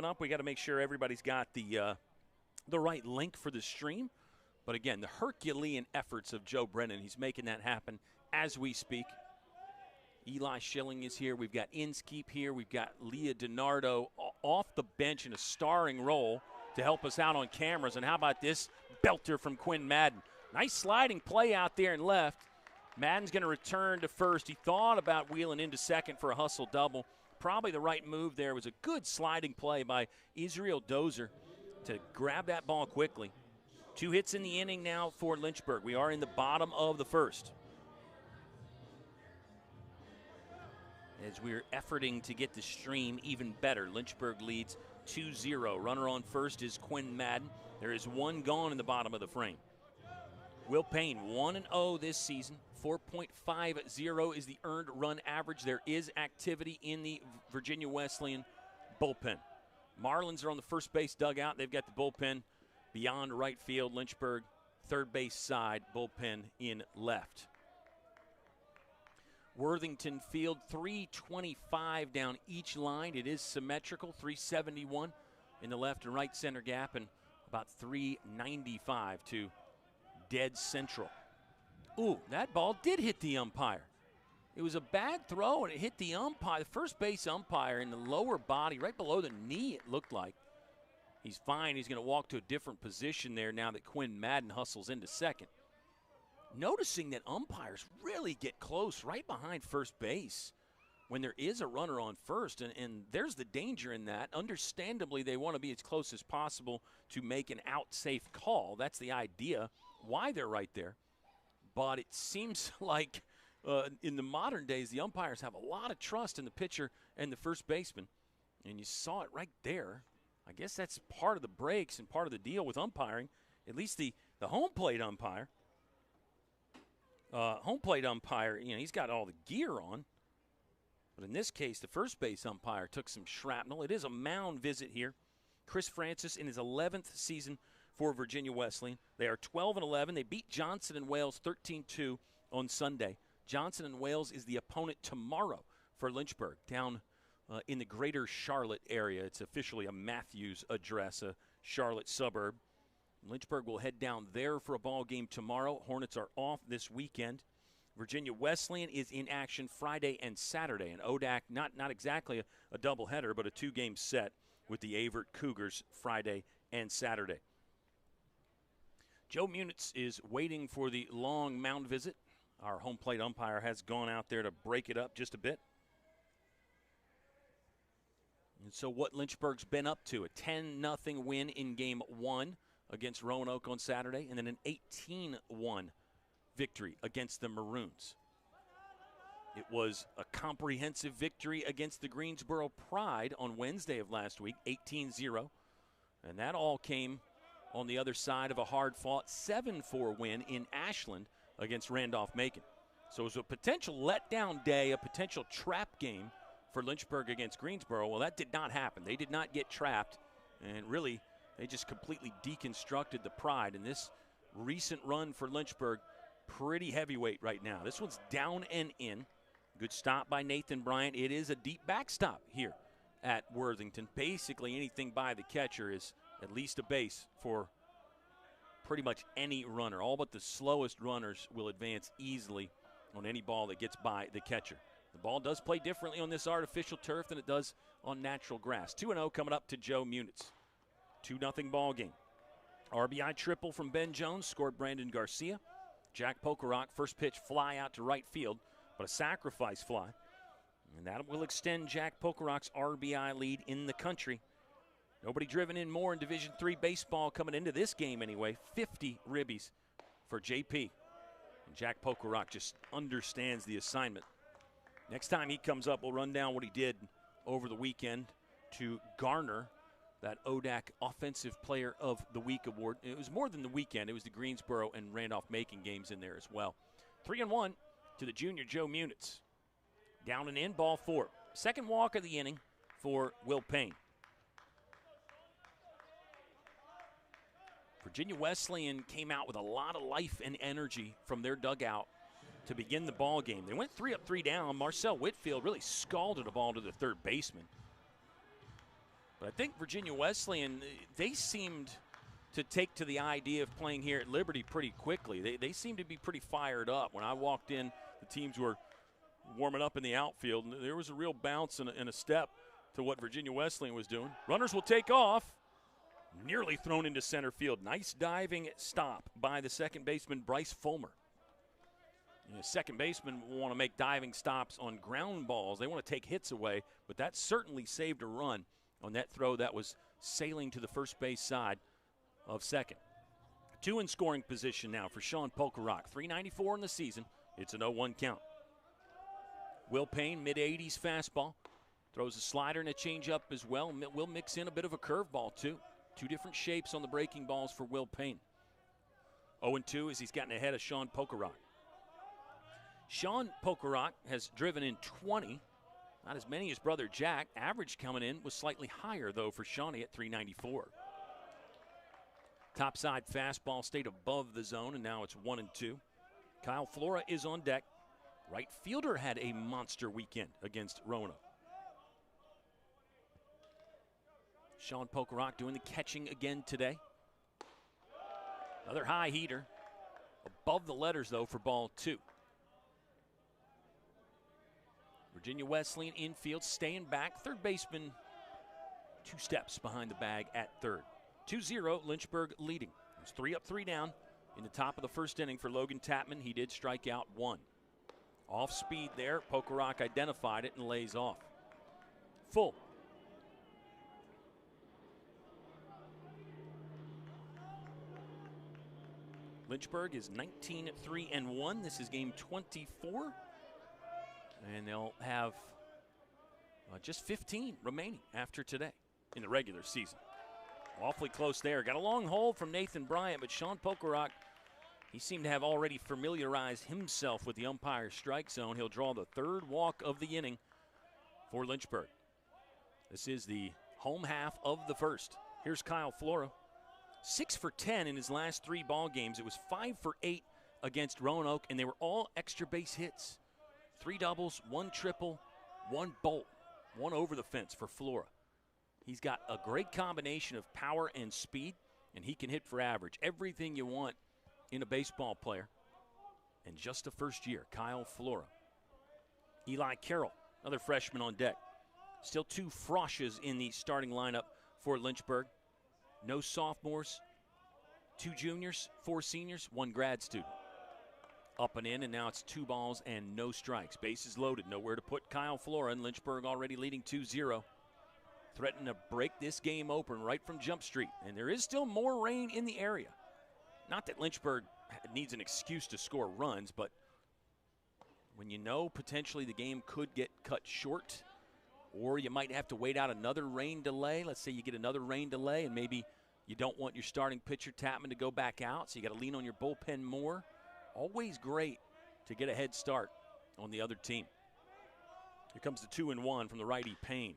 up. We got to make sure everybody's got the right link for the stream. But again, the Herculean efforts of Joe Brennan, he's making that happen as we speak. Eli Schilling is here. We've got Inskeep here. We've got Leah DiNardo off the bench in a starring role to help us out on cameras. And how about this belter from Quinn Madden? Nice sliding play out there and left. Madden's going to return to first. He thought about wheeling into second for a hustle double. Probably the right move there. It was a good sliding play by Israel Dozer to grab that ball quickly. 2 hits in the inning now for Lynchburg. We are in the bottom of the first. As we're efforting to get the stream even better, Lynchburg leads 2-0. Runner on first is Quinn Madden. There is 1 gone in the bottom of the frame. Will Payne, 1-0 this season. 4.50 is the earned run average. There is activity in the Virginia Wesleyan bullpen. Marlins are on the first base dugout. They've got the bullpen beyond right field. Lynchburg, third base side, bullpen in left. Worthington Field, 325 down each line. It is symmetrical, 371 in the left and right center gap, and about 395 to dead central. Ooh, that ball did hit the umpire. It was a bad throw, and it hit the umpire, the first base umpire, in the lower body, right below the knee, it looked like. He's fine. He's going to walk to a different position there now that Quinn Madden hustles into second. Noticing that umpires really get close right behind first base when there is a runner on first, and there's the danger in that. Understandably, they want to be as close as possible to make an out-safe call. That's the idea, why they're right there. But it seems like in the modern days, the umpires have a lot of trust in the pitcher and the first baseman, and you saw it right there. I guess that's part of the breaks and part of the deal with umpiring, at least the home plate umpire. He's got all the gear on. But in this case, the first base umpire took some shrapnel. It is a mound visit here. Chris Francis in his 11th season for Virginia Wesleyan. They are 12-11. They beat Johnson & Wales 13-2 on Sunday. Johnson & Wales is the opponent tomorrow for Lynchburg down in the greater Charlotte area. It's officially a Matthews address, a Charlotte suburb. Lynchburg will head down there for a ball game tomorrow. Hornets are off this weekend. Virginia Wesleyan is in action Friday and Saturday. And ODAC, not exactly a doubleheader, but a 2-game set with the Avert Cougars Friday and Saturday. Joe Munitz is waiting for the long mound visit. Our home plate umpire has gone out there to break it up just a bit. And so what Lynchburg's been up to, a 10-0 win in Game 1 against Roanoke on Saturday, and then an 18-1 victory against the Maroons. It was a comprehensive victory against the Greensboro Pride on Wednesday of last week, 18-0. And that all came on the other side of a hard-fought 7-4 win in Ashland against Randolph-Macon. So it was a potential letdown day, a potential trap game for Lynchburg against Greensboro. Well, that did not happen. They did not get trapped, and really they just completely deconstructed the Pride. And this recent run for Lynchburg, pretty heavyweight right now. This one's down and in. Good stop by Nathan Bryant. It is a deep backstop here at Worthington. Basically anything by the catcher is at least a base for pretty much any runner. All but the slowest runners will advance easily on any ball that gets by the catcher. The ball does play differently on this artificial turf than it does on natural grass. 2-0 coming up to Joe Munitz. 2-0 ball game. RBI triple from Ben Jones, scored Brandon Garcia. Jack Pokerock, first pitch fly out to right field, but a sacrifice fly. And that will extend Jack Pokerock's RBI lead in the country. Nobody driven in more in Division III baseball coming into this game anyway. 50 ribbies for JP. And Jack Pokerock just understands the assignment. Next time he comes up, we'll run down what he did over the weekend to garner that ODAC Offensive Player of the Week award. It was more than the weekend. It was the Greensboro and Randolph-Macon games in there as well. 3-1 to the junior Joe Munitz. Down and in, ball 4. Second walk of the inning for Will Payne. Virginia Wesleyan came out with a lot of life and energy from their dugout to begin the ball game. They went 3 up, 3 down. Marcel Whitfield really scalded a ball to the third baseman. But I think Virginia Wesleyan, they seemed to take to the idea of playing here at Liberty pretty quickly. They seemed to be pretty fired up. When I walked in, the teams were warming up in the outfield, and there was a real bounce and a step to what Virginia Wesleyan was doing. Runners will take off. Nearly thrown into center field. Nice diving stop by the second baseman, Bryce Fulmer. Second basemen want to make diving stops on ground balls. They want to take hits away, but that certainly saved a run on that throw that was sailing to the first base side of second. 2 in scoring position now for Sean Polkarock. 394 in the season. It's an 0-1 count. Will Payne, mid-80s fastball. Throws a slider and a changeup as well. Will mix in a bit of a curveball, too. 2 different shapes on the breaking balls for Will Payne. 0-2 as he's gotten ahead of Sean Polkarock. Sean Polkarock has driven in 20. Not as many as brother Jack. Average coming in was slightly higher, though, for Shawnee at 394. Topside fastball stayed above the zone, and now it's 1-2. Kyle Flora is on deck. Right fielder had a monster weekend against Roanoke. Sean Polkarock doing the catching again today. Another high heater. Above the letters, though, for ball 2. Virginia Wesleyan infield staying back. Third baseman 2 steps behind the bag at third. 2-0, Lynchburg leading. It was 3 up, 3 down in the top of the first inning for Logan Tapman. He did strike out 1. Off speed there. Polkarock identified it and lays off. Full. Lynchburg is 19-3-1. This is game 24. And they'll have just 15 remaining after today in the regular season. Awfully close there. Got a long hold from Nathan Bryant, but Sean Polkarock, he seemed to have already familiarized himself with the umpire's strike zone. He'll draw the 3rd walk of the inning for Lynchburg. This is the home half of the first. Here's Kyle Flora. 6 for 10 in his last 3 ball games. It was 5 for 8 against Roanoke, and they were all extra base hits. 3 doubles, 1 triple, 1 bolt, 1 over the fence for Flora. He's got a great combination of power and speed, and he can hit for average. Everything you want in a baseball player. And just the first year, Kyle Flora. Eli Carroll, another freshman on deck. Still 2 Frosches in the starting lineup for Lynchburg. No sophomores, 2 juniors, 4 seniors, 1 grad student. Up and in, and now it's 2 balls and no strikes. Bases loaded, nowhere to put Kyle Flora, and Lynchburg already leading 2-0. Threatening to break this game open right from Jump Street. And there is still more rain in the area. Not that Lynchburg needs an excuse to score runs, but when you know potentially the game could get cut short, or you might have to wait out another rain delay. Let's say you get another rain delay, and maybe you don't want your starting pitcher, Tapman, to go back out, so you got to lean on your bullpen more. Always great to get a head start on the other team. Here comes the 2-1 from the righty Payne.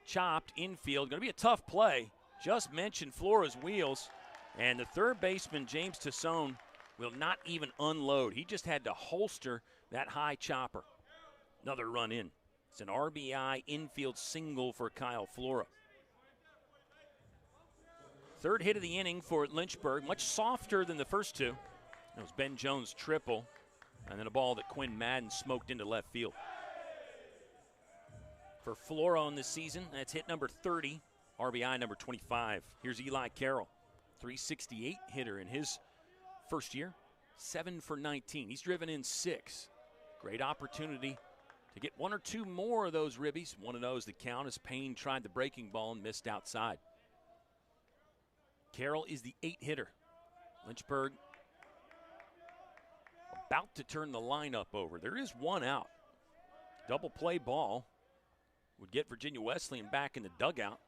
Chopped infield, going to be a tough play. Just mentioned Flora's wheels, and the third baseman, James Tassone, will not even unload. He just had to holster that high chopper. Another run in. It's an RBI infield single for Kyle Flora. Third hit of the inning for Lynchburg, much softer than the first 2. It was Ben Jones' triple, and then a ball that Quinn Madden smoked into left field. For Flora on this season, that's hit number 30, RBI number 25. Here's Eli Carroll, 368 hitter in his first year, 7 for 19. He's driven in 6. Great opportunity to get 1 or 2 more of those ribbies. 1 of those the count as Payne tried the breaking ball and missed outside. Carroll is the 8 hitter. Lynchburg about to turn the lineup over. There is 1 out. Double play ball would get Virginia Wesleyan back in the dugout.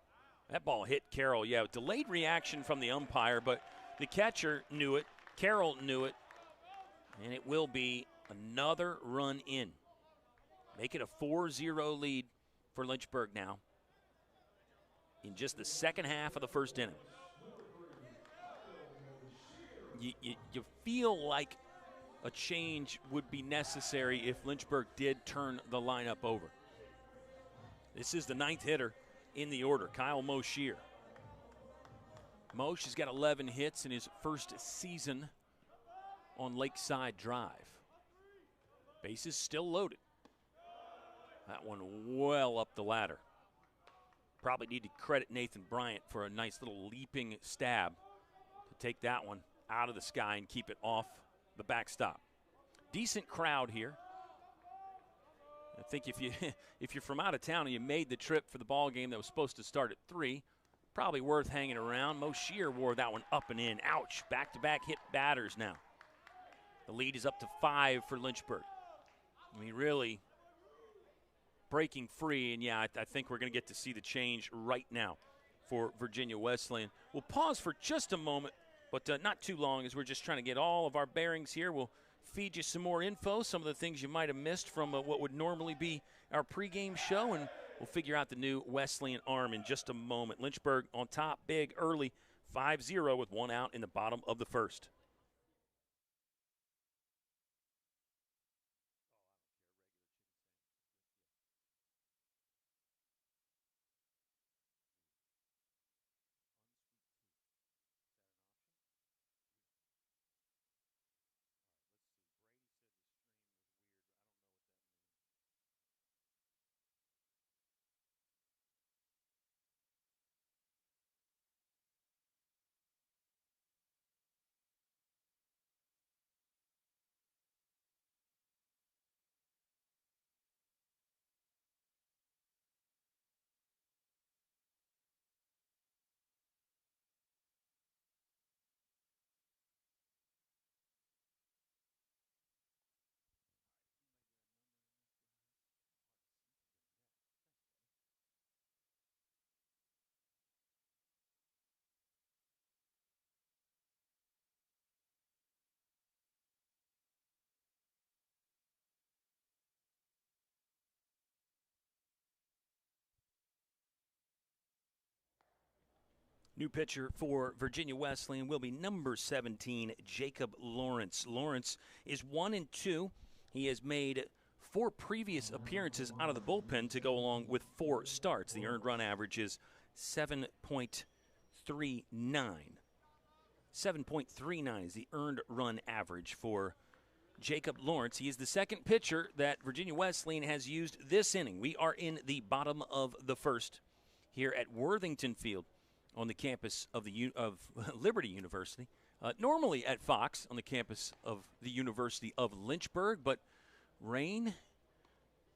That ball hit Carroll. Yeah, delayed reaction from the umpire, but the catcher knew it. Carroll knew it. And it will be another run in. Make it a 4-0 lead for Lynchburg now in just the second half of the first inning. You feel like a change would be necessary if Lynchburg did turn the lineup over. This is the 9th hitter in the order. Kyle Moshier. Mosh has got 11 hits in his first season on Lakeside Drive. Bases still loaded. That one well up the ladder. Probably need to credit Nathan Bryant for a nice little leaping stab to take that one out of the sky and keep it off the backstop. Decent crowd here. I think if you're from out of town and you made the trip for the ball game that was supposed to start at 3, probably worth hanging around. Moshier wore that one up and in. Ouch. Back-to-back hit batters now. The lead is up to 5 for Lynchburg. I mean, really breaking free, and yeah, I think we're going to get to see the change right now for Virginia Wesleyan. We'll pause for just a moment, but not too long, as we're just trying to get all of our bearings here. We'll feed you some more info, some of the things you might have missed from what would normally be our pregame show, and we'll figure out the new Wesleyan arm in just a moment. Lynchburg on top, big, early, 5-0 with 1 out in the bottom of the first. New pitcher for Virginia Wesleyan will be number 17, Jacob Lawrence. Lawrence is 1-2. He has made 4 previous appearances out of the bullpen to go along with 4 starts. The earned run average is 7.39. 7.39 is the earned run average for Jacob Lawrence. He is the second pitcher that Virginia Wesleyan has used this inning. We are in the bottom of the first here at Worthington Field on the campus of Liberty University. Normally at Fox on the campus of the University of Lynchburg, but rain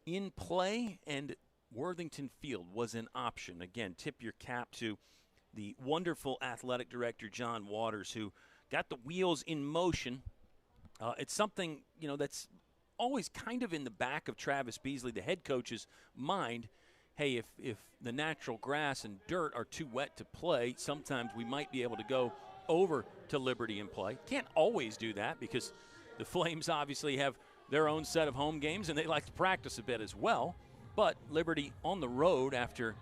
in play and Worthington Field was an option. Again, tip your cap to the wonderful athletic director, John Waters, who got the wheels in motion. It's something, that's always kind of in the back of Travis Beasley, the head coach's mind. Hey, if the natural grass and dirt are too wet to play, sometimes we might be able to go over to Liberty and play. Can't always do that because the Flames obviously have their own set of home games and they like to practice a bit as well. But Liberty on the road after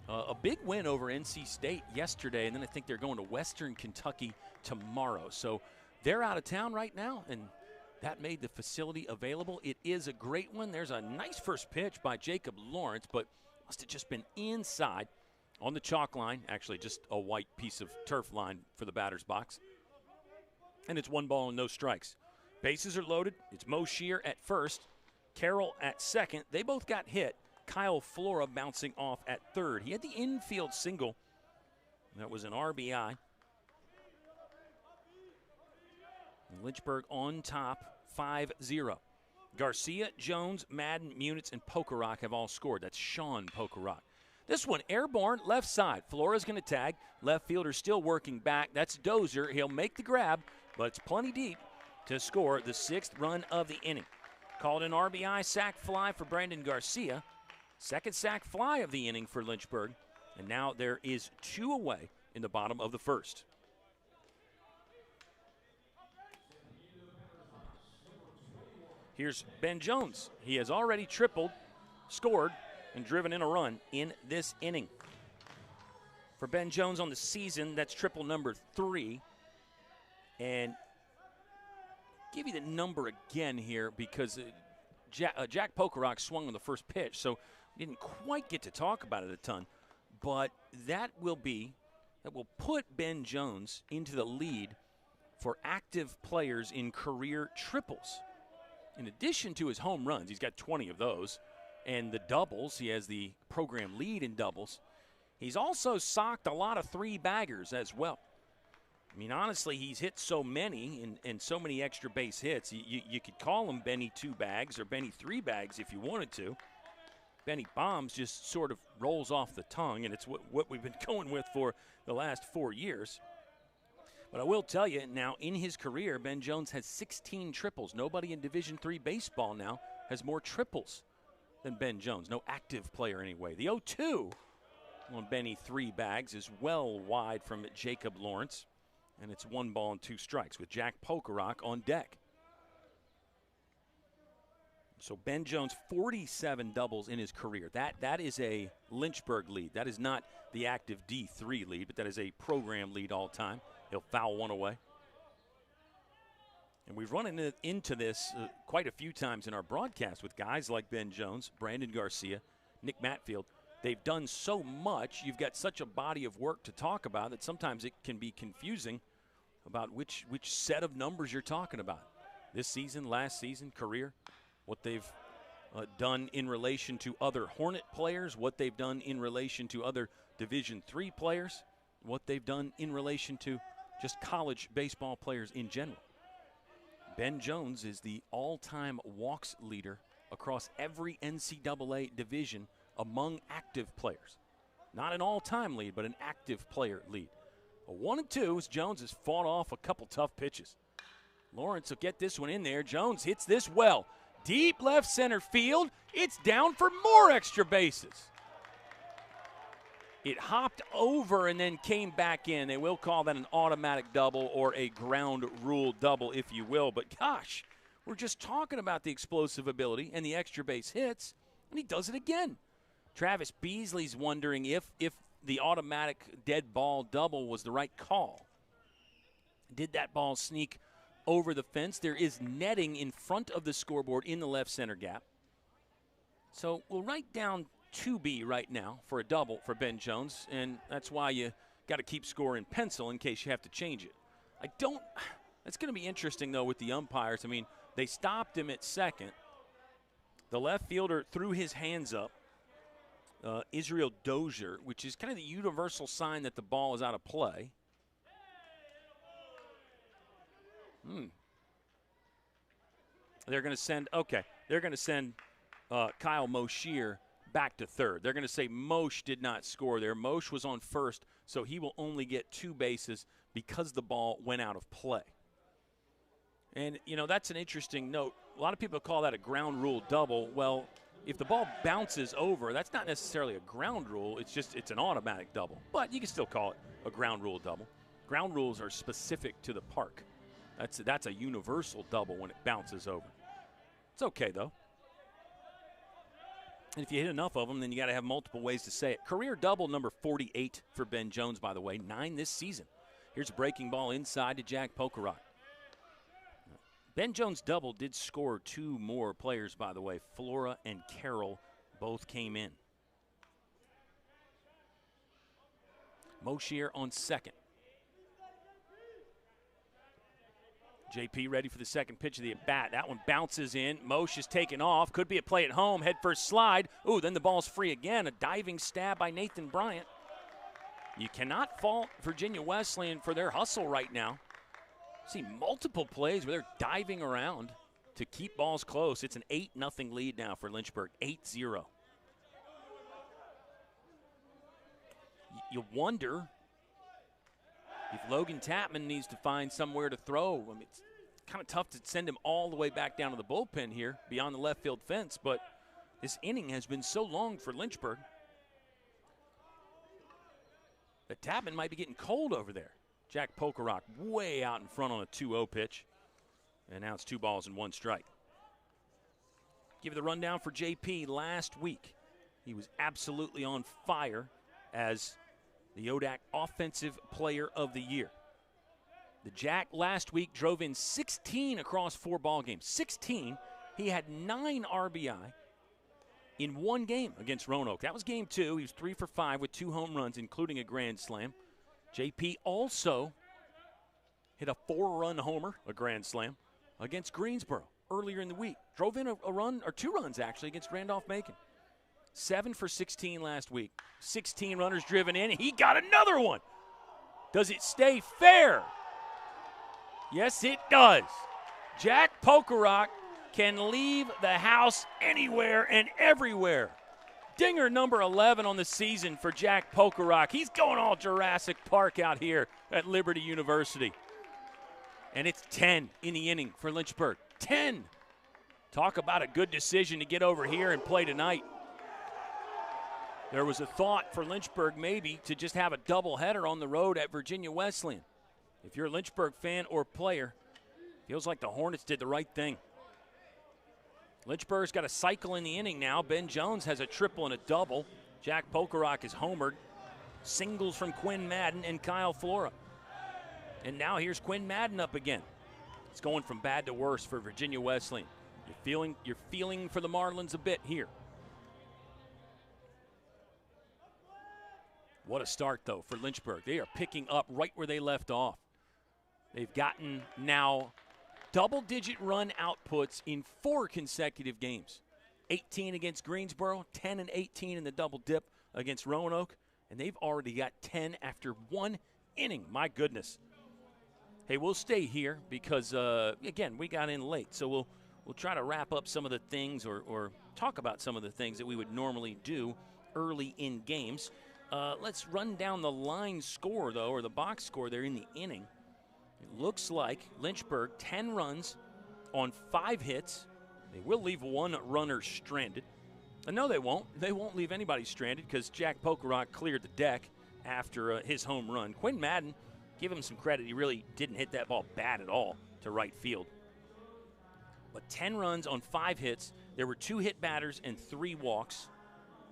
a big win over NC State yesterday, and then I think they're going to Western Kentucky tomorrow. So they're out of town right now, and that made the facility available. It is a great one. There's a nice first pitch by Jacob Lawrence, but must have just been inside on the chalk line. Actually, just a white piece of turf line for the batter's box. And it's 1 ball and no strikes. Bases are loaded. It's Moshier at first, Carroll at second. They both got hit. Kyle Flora bouncing off at third. He had the infield single. That was an RBI. Lynchburg on top, 5-0. Garcia, Jones, Madden, Munitz, and Pokerock have all scored. That's Sean Pokerock. This one, airborne, left side. Flora's going to tag. Left fielder still working back. That's Dozer. He'll make the grab, but it's plenty deep to score the 6th run of the inning. Called an RBI sac fly for Brandon Garcia. Second sac fly of the inning for Lynchburg. And now there is 2 away in the bottom of the first. Here's Ben Jones. He has already tripled, scored, and driven in a run in this inning. For Ben Jones on the season, that's triple number 3. And give you the number again here because Jack Pokerock swung on the first pitch, so we didn't quite get to talk about it a ton. but that will put Ben Jones into the lead for active players in career triples. In addition to his home runs, he's got 20 of those, and the doubles, he has the program lead in doubles. He's also socked a lot of three-baggers as well. I mean, honestly, he's hit so many and so many extra base hits. You could call him Benny 2-bags or Benny 3-bags if you wanted to. Benny Bombs just sort of rolls off the tongue, and it's what we've been going with for the last 4 years. But I will tell you, now in his career, Ben Jones has 16 triples. Nobody in Division III baseball now has more triples than Ben Jones. No active player anyway. The 0-2 on Benny 3-bags is well wide from Jacob Lawrence. And it's 1 ball and 2 strikes with Jack Pokerock on deck. So Ben Jones, 47 doubles in his career. That is a Lynchburg lead. That is not the active D3 lead, but that is a program lead all time. He'll foul one away. And we've run into this quite a few times in our broadcast with guys like Ben Jones, Brandon Garcia, Nick Matfield. They've done so much, you've got such a body of work to talk about that sometimes it can be confusing about which set of numbers you're talking about. This season, last season, career, what they've done in relation to other Hornet players, what they've done in relation to other Division III players, what they've done in relation to just college baseball players in general. Ben Jones is the all-time walks leader across every NCAA division among active players. Not an all-time lead, but an active player lead. A 1-2 as Jones has fought off a couple tough pitches. Lawrence will get this one in there. Jones hits this well. Deep left center field. It's down for more extra bases. It hopped over and then came back in. They will call that an automatic double or a ground rule double, if you will. But gosh, we're just talking about the explosive ability and the extra base hits, and he does it again. Travis Beasley's wondering if the automatic dead ball double was the right call. Did that ball sneak over the fence? There is netting in front of the scoreboard in the left center gap. So we'll write down 2B right now for a double for Ben Jones, and that's why you got to keep score in pencil in case you have to change it. It's going to be interesting, though, with the umpires. I mean, they stopped him at second. The left fielder threw his hands up. Israel Dozier, which is kind of the universal sign that the ball is out of play. They're going to send Kyle Moshier back to third. They're going to say Moshe did not score there. Moshe was on first, so he will only get 2 bases because the ball went out of play. And, that's an interesting note. A lot of people call that a ground rule double. Well, if the ball bounces over, that's not necessarily a ground rule. It's an automatic double. But you can still call it a ground rule double. Ground rules are specific to the park. That's a universal double when it bounces over. It's okay, though. And if you hit enough of them, then you got to have multiple ways to say it. Career double number 48 for Ben Jones, by the way, 9 this season. Here's a breaking ball inside to Jack Pokerock. Ben Jones' double did score 2 more players, by the way. Flora and Carroll both came in. Moshier on second. JP ready for the second pitch of the at-bat. That one bounces in. Moshe is taken off. Could be a play at home. Head first slide. Ooh, then the ball's free again. A diving stab by Nathan Bryant. You cannot fault Virginia Wesleyan for their hustle right now. See multiple plays where they're diving around to keep balls close. It's an 8-0 lead now for Lynchburg, 8-0. You wonder if Logan Tapman needs to find somewhere to throw. I mean, it's kind of tough to send him all the way back down to the bullpen here beyond the left field fence, but this inning has been so long for Lynchburg that Tapman might be getting cold over there. Jack Pokerock way out in front on a 2-0 pitch. And now it's 2 balls and 1 strike. Give you the rundown for JP last week. He was absolutely on fire as the ODAC Offensive Player of the Year. The Jack last week drove in 16 across 4 ball games. 16. He had 9 RBI. in one game against Roanoke. That was game 2. He was 3 for 5 with 2 home runs, including a grand slam. JP also hit a 4-run homer, a grand slam, against Greensboro earlier in the week. Drove in a run, or 2 runs actually, against Randolph-Macon. 7 for 16 last week. 16 runners driven in, and he got another one. Does it stay fair? Yes, it does. Jack Pokerock can leave the house anywhere and everywhere. Dinger number 11 on the season for Jack Pokerock. He's going all Jurassic Park out here at Liberty University. And it's 10 in the inning for Lynchburg. 10. Talk about a good decision to get over here and play tonight. There was a thought for Lynchburg maybe to just have a doubleheader on the road at Virginia Wesleyan. If you're a Lynchburg fan or player, feels like the Hornets did the right thing. Lynchburg's got a cycle in the inning now. Ben Jones has a triple and a double. Jack Pokerock is homered. Singles from Quinn Madden and Kyle Flora. And now here's Quinn Madden up again. It's going from bad to worse for Virginia Wesleyan. You're feeling for the Marlins a bit here. What a start, though, for Lynchburg. They are picking up right where they left off. They've gotten now double-digit run outputs in 4 consecutive games. 18 against Greensboro, 10 and 18 in the double dip against Roanoke, and they've already got 10 after 1 inning. My goodness. Hey, we'll stay here because, again, we got in late, so we'll try to wrap up some of the things or talk about some of the things that we would normally do early in games. Let's run down the line score, though, or the box score there in the inning. It looks like Lynchburg, 10 runs on 5 hits. They will leave 1 runner stranded. No, they won't. They won't leave anybody stranded because Jack Pokerock cleared the deck after his home run. Quinn Madden, give him some credit. He really didn't hit that ball bad at all to right field. But 10 runs on 5 hits. There were 2 hit batters and 3 walks.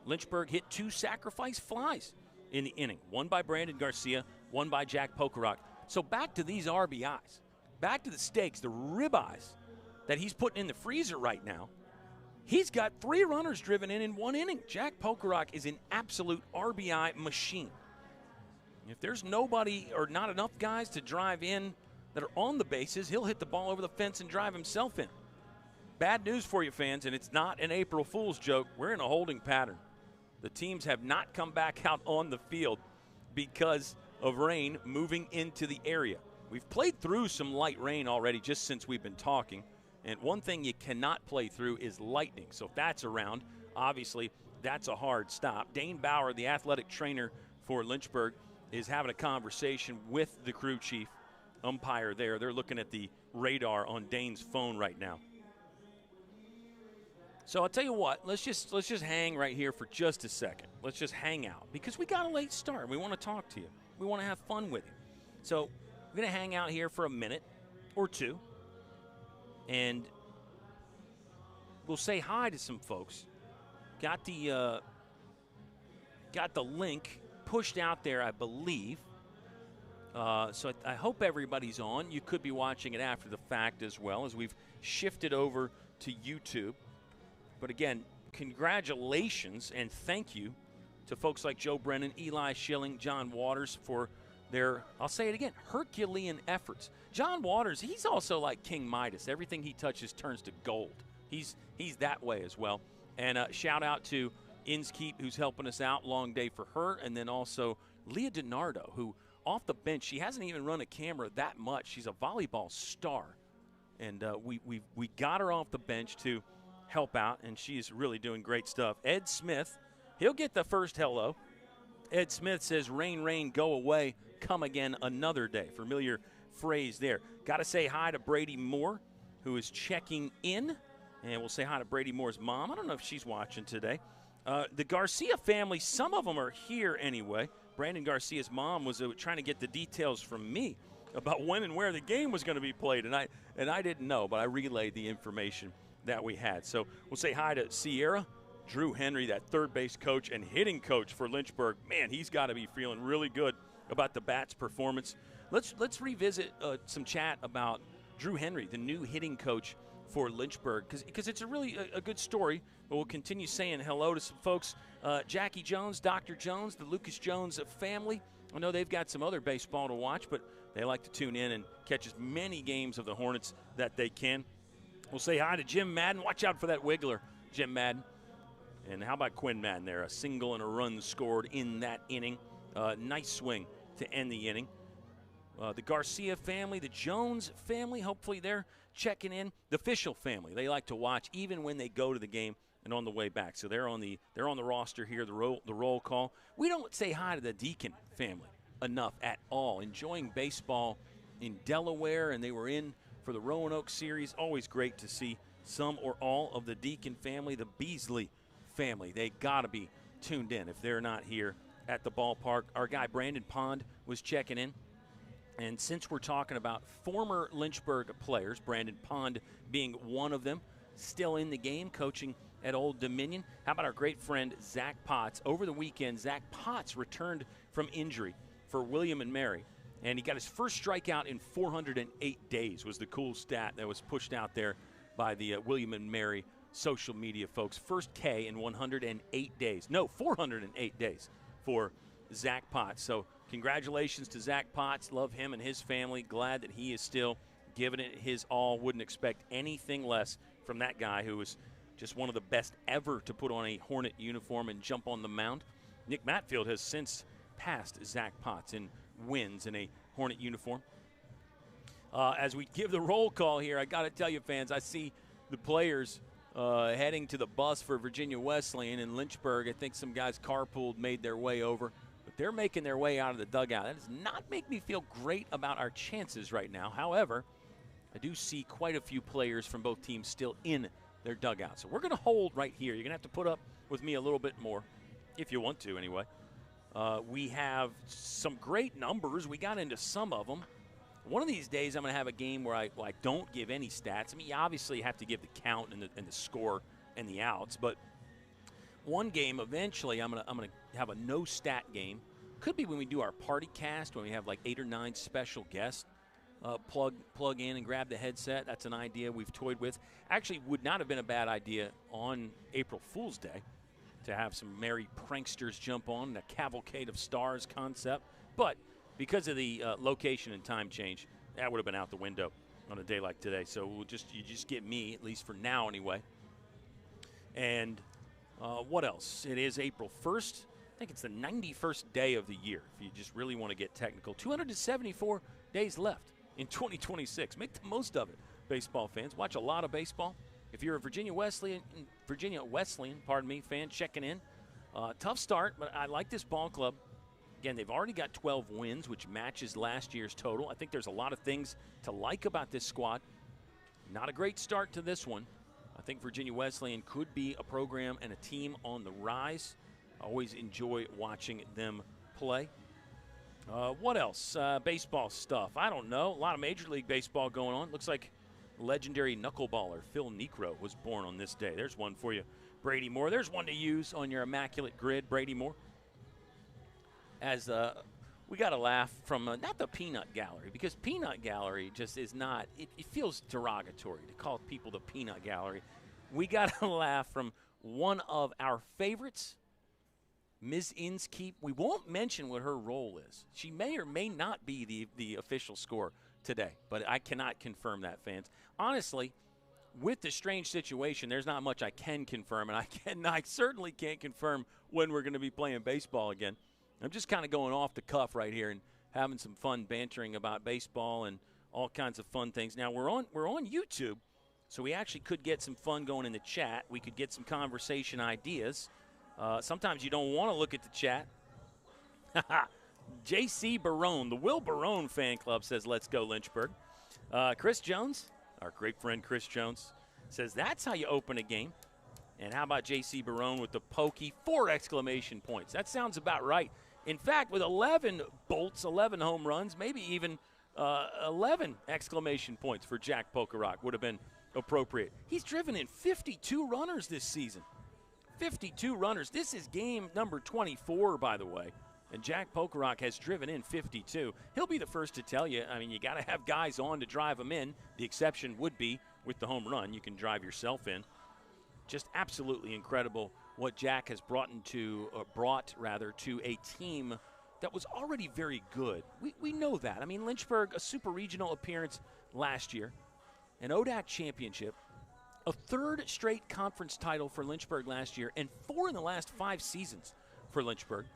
Lynchburg hit 2 sacrifice flies in the inning. 1 by Brandon Garcia, 1 by Jack Pokerock. So back to these RBIs. Back to the steaks, the ribeyes that he's putting in the freezer right now. He's got 3 runners driven in 1 inning. Jack Pokerock is an absolute RBI machine. If there's nobody or not enough guys to drive in that are on the bases, he'll hit the ball over the fence and drive himself in. Bad news for you fans, and it's not an April Fool's joke. We're in a holding pattern. The teams have not come back out on the field because of rain moving into the area. We've played through some light rain already just since we've been talking. And one thing you cannot play through is lightning. So if that's around, obviously that's a hard stop. Dane Bauer, the athletic trainer for Lynchburg, is having a conversation with the crew chief umpire there. They're looking at the radar on Dane's phone right now. So I'll tell you what, let's just hang right here for just a second. Let's just hang out because we got a late start. We want to talk to you. We want to have fun with you. So we're going to hang out here for a minute or two, and we'll say hi to some folks. Got the link pushed out there, I believe. So I hope everybody's on. You could be watching it after the fact as well, as we've shifted over to YouTube. But again, congratulations and thank you to folks like Joe Brennan, Eli Schilling, John Waters for their, I'll say it again, Herculean efforts. John Waters, he's also like King Midas. Everything he touches turns to gold. He's that way as well. And shout out to Inskeep, who's helping us out. Long day for her. And then also Leah DiNardo, who off the bench, she hasn't even run a camera that much. She's a volleyball star. And we got her off the bench to help out, and she's really doing great stuff. Ed Smith, he'll get the first hello. Ed Smith says, rain, rain, go away, come again another day. Familiar phrase there. Got to say hi to Brady Moore, who is checking in, and we'll say hi to Brady Moore's mom. I don't know if she's watching today. The Garcia family, some of them are here anyway. Brandon Garcia's mom was trying to get the details from me about when and where the game was going to be played, and I didn't know, but I relayed the information that we had. So we'll say hi to Sierra, Drew Henry, that third base coach and hitting coach for Lynchburg. Man, he's got to be feeling really good about the Bats' performance. Let's revisit some chat about Drew Henry, the new hitting coach for Lynchburg because it's a really a good story. But we'll continue saying hello to some folks. Jackie Jones, Dr. Jones, the Lucas Jones family. I know they've got some other baseball to watch, but they like to tune in and catch as many games of the Hornets that they can. We'll say hi to Jim Madden. Watch out for that wiggler, Jim Madden. And how about Quinn Madden there? A single and a run scored in that inning. Nice swing to end the inning. The Garcia family, the Jones family, hopefully they're checking in. The Fischel family, they like to watch even when they go to the game and on the way back. So they're on the roster here, the roll call. We don't say hi to the Deacon family enough at all. Enjoying baseball in Delaware, and they were in for the Roanoke series. Always great to see some or all of the Deacon family. The Beasley family, they got to be tuned in if they're not here at the ballpark. Our guy Brandon Pond was checking in. And since we're talking about former Lynchburg players, Brandon Pond being one of them, still in the game, coaching at Old Dominion. How about our great friend Zach Potts? Over the weekend, Zach Potts returned from injury for William and Mary, and he got his first strikeout in 408 days was the cool stat that was pushed out there by the William and Mary social media folks. First K in 108 days. No, 408 days for Zach Potts. So congratulations to Zach Potts. Love him and his family. Glad that he is still giving it his all. Wouldn't expect anything less from that guy who was just one of the best ever to put on a Hornet uniform and jump on the mound. Nick Matfield has since passed Zach Potts in wins in a Hornet uniform. As we give the roll call here, I got to tell you, fans, I see the players heading to the bus for Virginia Wesleyan in Lynchburg. I think some guys carpooled, made their way over. But they're making their way out of the dugout. That does not make me feel great about our chances right now. However, I do see quite a few players from both teams still in their dugout. So we're going to hold right here. You're going to have to put up with me a little bit more, if you want to anyway. We have some great numbers. We got into some of them. One of these days I'm going to have a game where I don't give any stats. I mean, you obviously have to give the count and the score and the outs, but one game eventually I'm going to have a no stat game. Could be when we do our party cast, when we have like 8 or 9 special guests. Plug in and grab the headset. That's an idea we've toyed with. Actually, would not have been a bad idea on April Fool's Day to have some merry pranksters jump on the Cavalcade of Stars concept. But because of the location and time change, that would have been out the window on a day like today. So you just get me, at least for now anyway. And what else? It is April 1st. I think it's the 91st day of the year, if you just really want to get technical. 274 days left in 2026. Make the most of it, baseball fans. Watch a lot of baseball. If you're a Virginia Wesleyan fan checking in, tough start, but I like this ball club. Again, they've already got 12 wins, which matches last year's total. I think there's a lot of things to like about this squad. Not a great start to this one. I think Virginia Wesleyan could be a program and a team on the rise. I always enjoy watching them play. What else? Baseball stuff. I don't know. A lot of Major League Baseball going on. Looks like legendary knuckleballer Phil Niekro was born on this day. There's one for you, Brady Moore. There's one to use on your immaculate grid, Brady Moore. As we got a laugh from not the Peanut Gallery, because Peanut Gallery just is not, it feels derogatory to call people the Peanut Gallery. We got a laugh from one of our favorites, Ms. Inskeep. We won't mention what her role is. She may or may not be the official score today, but I cannot confirm that, fans. Honestly, with the strange situation, there's not much I can confirm, and I certainly can't confirm when we're going to be playing baseball again. I'm just kind of going off the cuff right here and having some fun bantering about baseball and all kinds of fun things. Now, we're on YouTube, so we actually could get some fun going in the chat. We could get some conversation ideas. Sometimes you don't want to look at the chat. J.C. Barone, the Will Barone fan club says, let's go Lynchburg. Chris Jones, our great friend Chris Jones, says that's how you open a game. And how about J.C. Barone with the pokey, 4 exclamation points. That sounds about right. In fact, with 11 bolts, 11 home runs, maybe even 11 exclamation points for Jack Pokerock would have been appropriate. He's driven in 52 runners this season. 52 runners. This is game number 24, by the way. And Jack Pokerock has driven in 52. He'll be the first to tell you, I mean, you got to have guys on to drive them in. The exception would be with the home run. You can drive yourself in. Just absolutely incredible what Jack has brought to a team that was already very good. We know that. I mean, Lynchburg, a super regional appearance last year, an ODAC championship, a third straight conference title for Lynchburg last year, and 4 in the last 5 seasons for Lynchburg.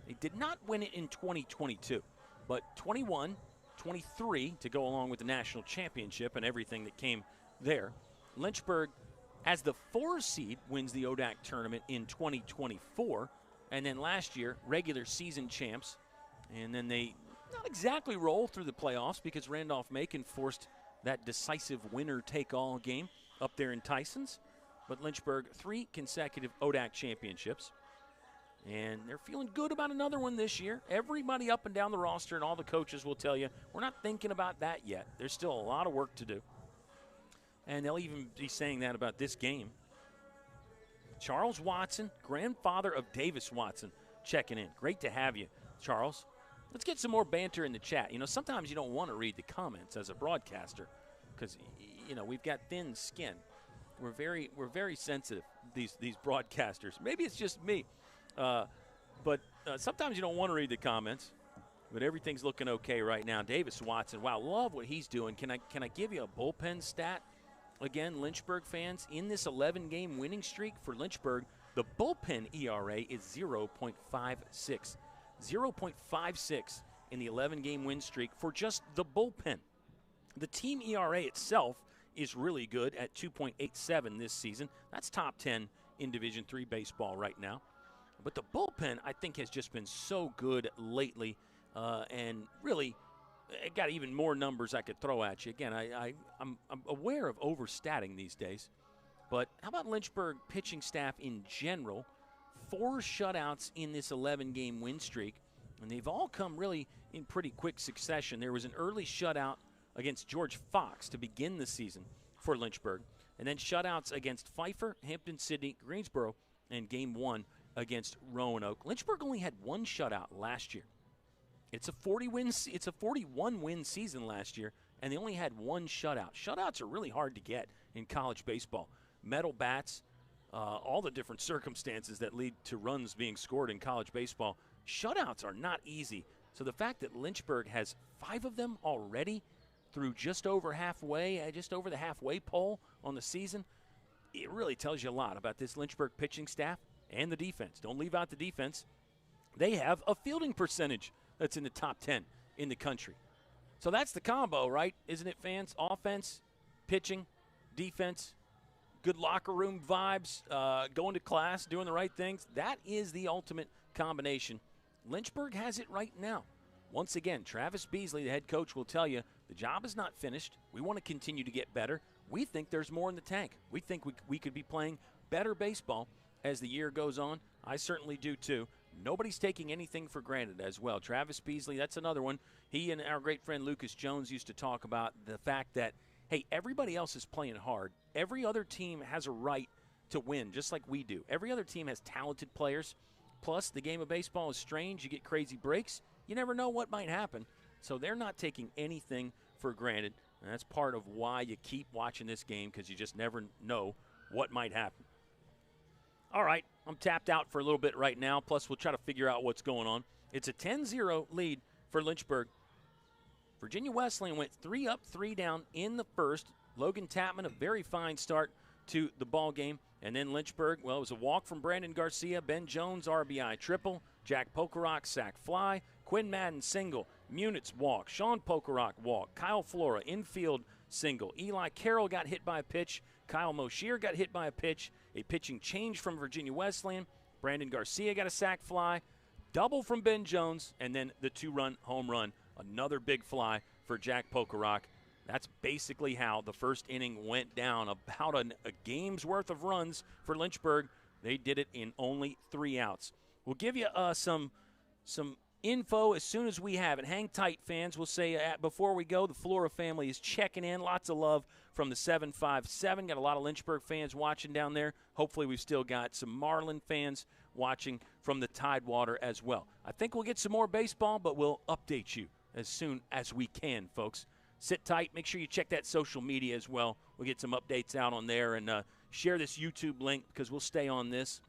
They did not win it in 2022, but 21, 23 to go along with the national championship and everything that came there. Lynchburg, as the 4 seed, wins the ODAC tournament in 2024, and then last year, regular season champs, and then they not exactly roll through the playoffs because Randolph-Macon forced that decisive winner-take-all game up there in Tysons, but Lynchburg, 3 consecutive ODAC championships, and they're feeling good about another one this year. Everybody up and down the roster and all the coaches will tell you, we're not thinking about that yet. There's still a lot of work to do. And they'll even be saying that about this game. Charles Watson, grandfather of Davis Watson, checking in. Great to have you, Charles. Let's get some more banter in the chat. You know, sometimes you don't want to read the comments as a broadcaster because, you know, we've got thin skin. We're very sensitive, these broadcasters. Maybe it's just me. But sometimes you don't want to read the comments. But everything's looking okay right now. Davis Watson, wow, love what he's doing. Can I give you a bullpen stat? Again, Lynchburg fans, in this 11-game winning streak for Lynchburg, the bullpen ERA is 0.56. 0.56 in the 11-game win streak for just the bullpen. The team ERA itself is really good at 2.87 this season. That's top 10 in Division III baseball right now. But the bullpen, I think, has just been so good lately, and really – it got even more numbers I could throw at you. Again, I'm aware of overstatting these days. But how about Lynchburg pitching staff in general? 4 shutouts in this 11-game win streak, and they've all come really in pretty quick succession. There was an early shutout against George Fox to begin the season for Lynchburg, and then shutouts against Pfeiffer, Hampton-Sydney, Greensboro, and Game 1 against Roanoke. Lynchburg only had 1 shutout last year. It's a 41-win season last year, and they only had 1 shutout. Shutouts are really hard to get in college baseball. Metal bats, all the different circumstances that lead to runs being scored in college baseball. Shutouts are not easy. So the fact that Lynchburg has 5 of them already through just over the halfway pole on the season, it really tells you a lot about this Lynchburg pitching staff and the defense. Don't leave out the defense. They have a fielding percentage that's in the top 10 in the country. So that's the combo, right? Isn't it, fans? Offense, pitching, defense, good locker room vibes, going to class, doing the right things. That is the ultimate combination. Lynchburg has it right now. Once again, Travis Beasley, the head coach, will tell you the job is not finished. We want to continue to get better. We think there's more in the tank. We think we could be playing better baseball as the year goes on. I certainly do too. Nobody's taking anything for granted as well. Travis Beasley, that's another one. He and our great friend Lucas Jones used to talk about the fact that, hey, everybody else is playing hard. Every other team has a right to win, just like we do. Every other team has talented players. Plus, the game of baseball is strange. You get crazy breaks. You never know what might happen. So they're not taking anything for granted. And that's part of why you keep watching this game, because you just never know what might happen. All right, I'm tapped out for a little bit right now, plus we'll try to figure out what's going on. It's a 10-0 lead for Lynchburg. Virginia Wesleyan went 3 up, 3 down in the first. Logan Tapman, a very fine start to the ball game. And then Lynchburg, well, it was a walk from Brandon Garcia, Ben Jones, RBI triple, Jack Pokerock, sac fly, Quinn Madden single, Munitz walk, Sean Pokerock walk, Kyle Flora infield single, Eli Carroll got hit by a pitch, Kyle Moshier got hit by a pitch, a pitching change from Virginia Wesleyan, Brandon Garcia got a sac fly, double from Ben Jones, and then the 2-run home run, another big fly for Jack Pokerock. That's basically how the first inning went down, about a game's worth of runs for Lynchburg. They did it in only 3 outs. We'll give you some info as soon as we have it. Hang tight, fans. We'll say before we go, the Flora family is checking in. Lots of love from the 757. Got a lot of Lynchburg fans watching down there. Hopefully we've still got some Marlin fans watching from the Tidewater as well. I think we'll get some more baseball, but we'll update you as soon as we can, folks. sit tight. Make sure you check that social media as well. We'll get some updates out on there, and share this YouTube link because we'll stay on this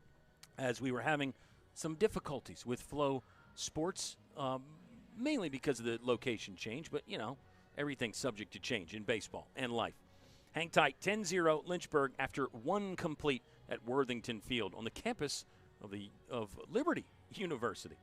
as we were having some difficulties with Flow Sports, mainly because of the location change. But, everything's subject to change in baseball and life. Hang tight. 10-0 Lynchburg after one complete at Worthington Field on the campus of Liberty University.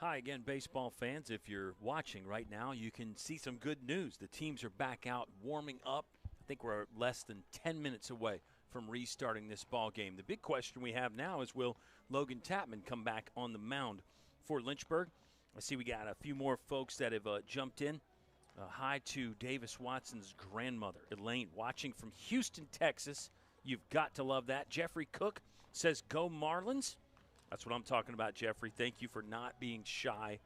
Hi again, baseball fans. If you're watching right now, you can see some good news. The teams are back out warming up. I think we're less than 10 minutes away from restarting this ball game. The big question we have now is, will Logan Tapman come back on the mound for Lynchburg? I see we got a few more folks that have jumped in. Hi to Davis Watson's grandmother, Elaine, watching from Houston, Texas. You've got to love that. Jeffrey Cook says, go Marlins. That's what I'm talking about, Jeffrey. Thank you for not being shy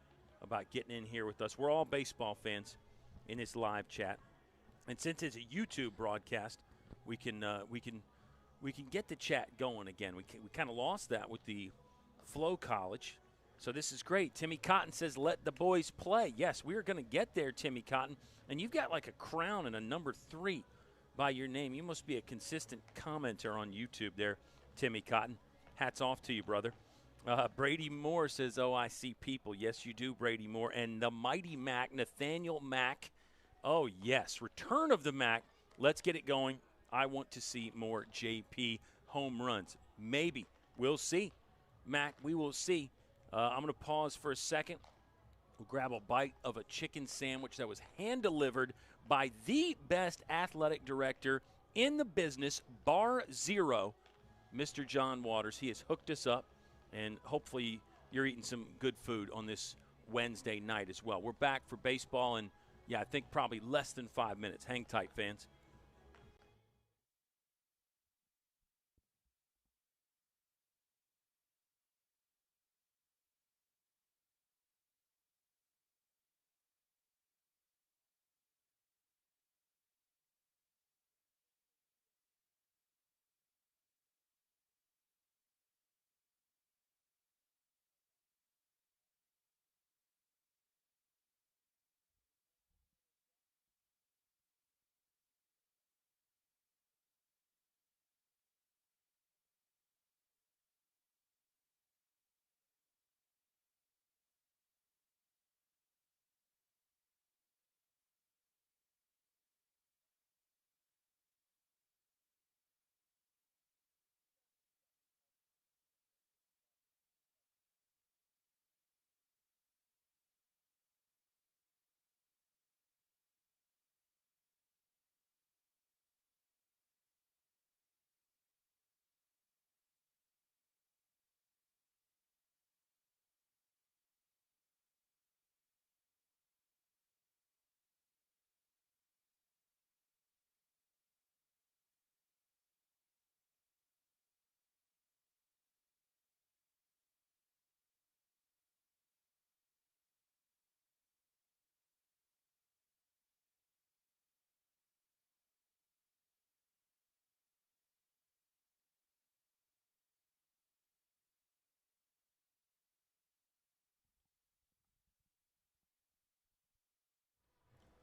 about getting in here with us. We're all baseball fans in this live chat. And since it's a YouTube broadcast, we can get the chat going again. We kind of lost that with the Flow College. So this is great. Timmy Cotton says, let the boys play. Yes, we are going to get there, Timmy Cotton. And you've got like a crown and a number 3 by your name. You must be a consistent commenter on YouTube there, Timmy Cotton. Hats off to you, brother. Brady Moore says, oh, I see people. Yes, you do, Brady Moore. And the mighty Mac, Nathaniel Mack. Oh, yes, return of the Mac. Let's get it going. I want to see more JP home runs. Maybe. We'll see. Mac, we will see. I'm going to pause for a second. We'll grab a bite of a chicken sandwich that was hand-delivered by the best athletic director in the business, bar zero, Mr. John Waters. He has hooked us up, and hopefully you're eating some good food on this Wednesday night as well. We're back for baseball in, I think probably less than 5 minutes. Hang tight, fans.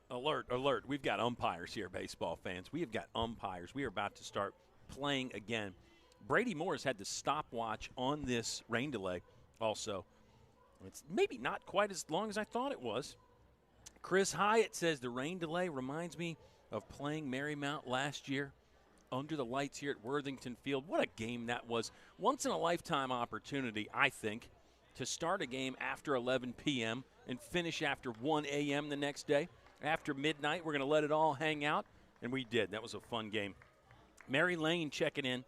Alert, alert. We've got umpires here, baseball fans. We have got umpires. We are about to start playing again. Brady Moore's had the stopwatch on this rain delay also. It's maybe not quite as long as I thought it was. Chris Hyatt says the rain delay reminds me of playing Marymount last year under the lights here at Worthington Field. What a game that was. Once-in-a-lifetime opportunity, I think, to start a game after 11 p.m. and finish after 1 a.m. the next day. After midnight, we're going to let it all hang out, and we did. That was a fun game. Mary Lane checking in,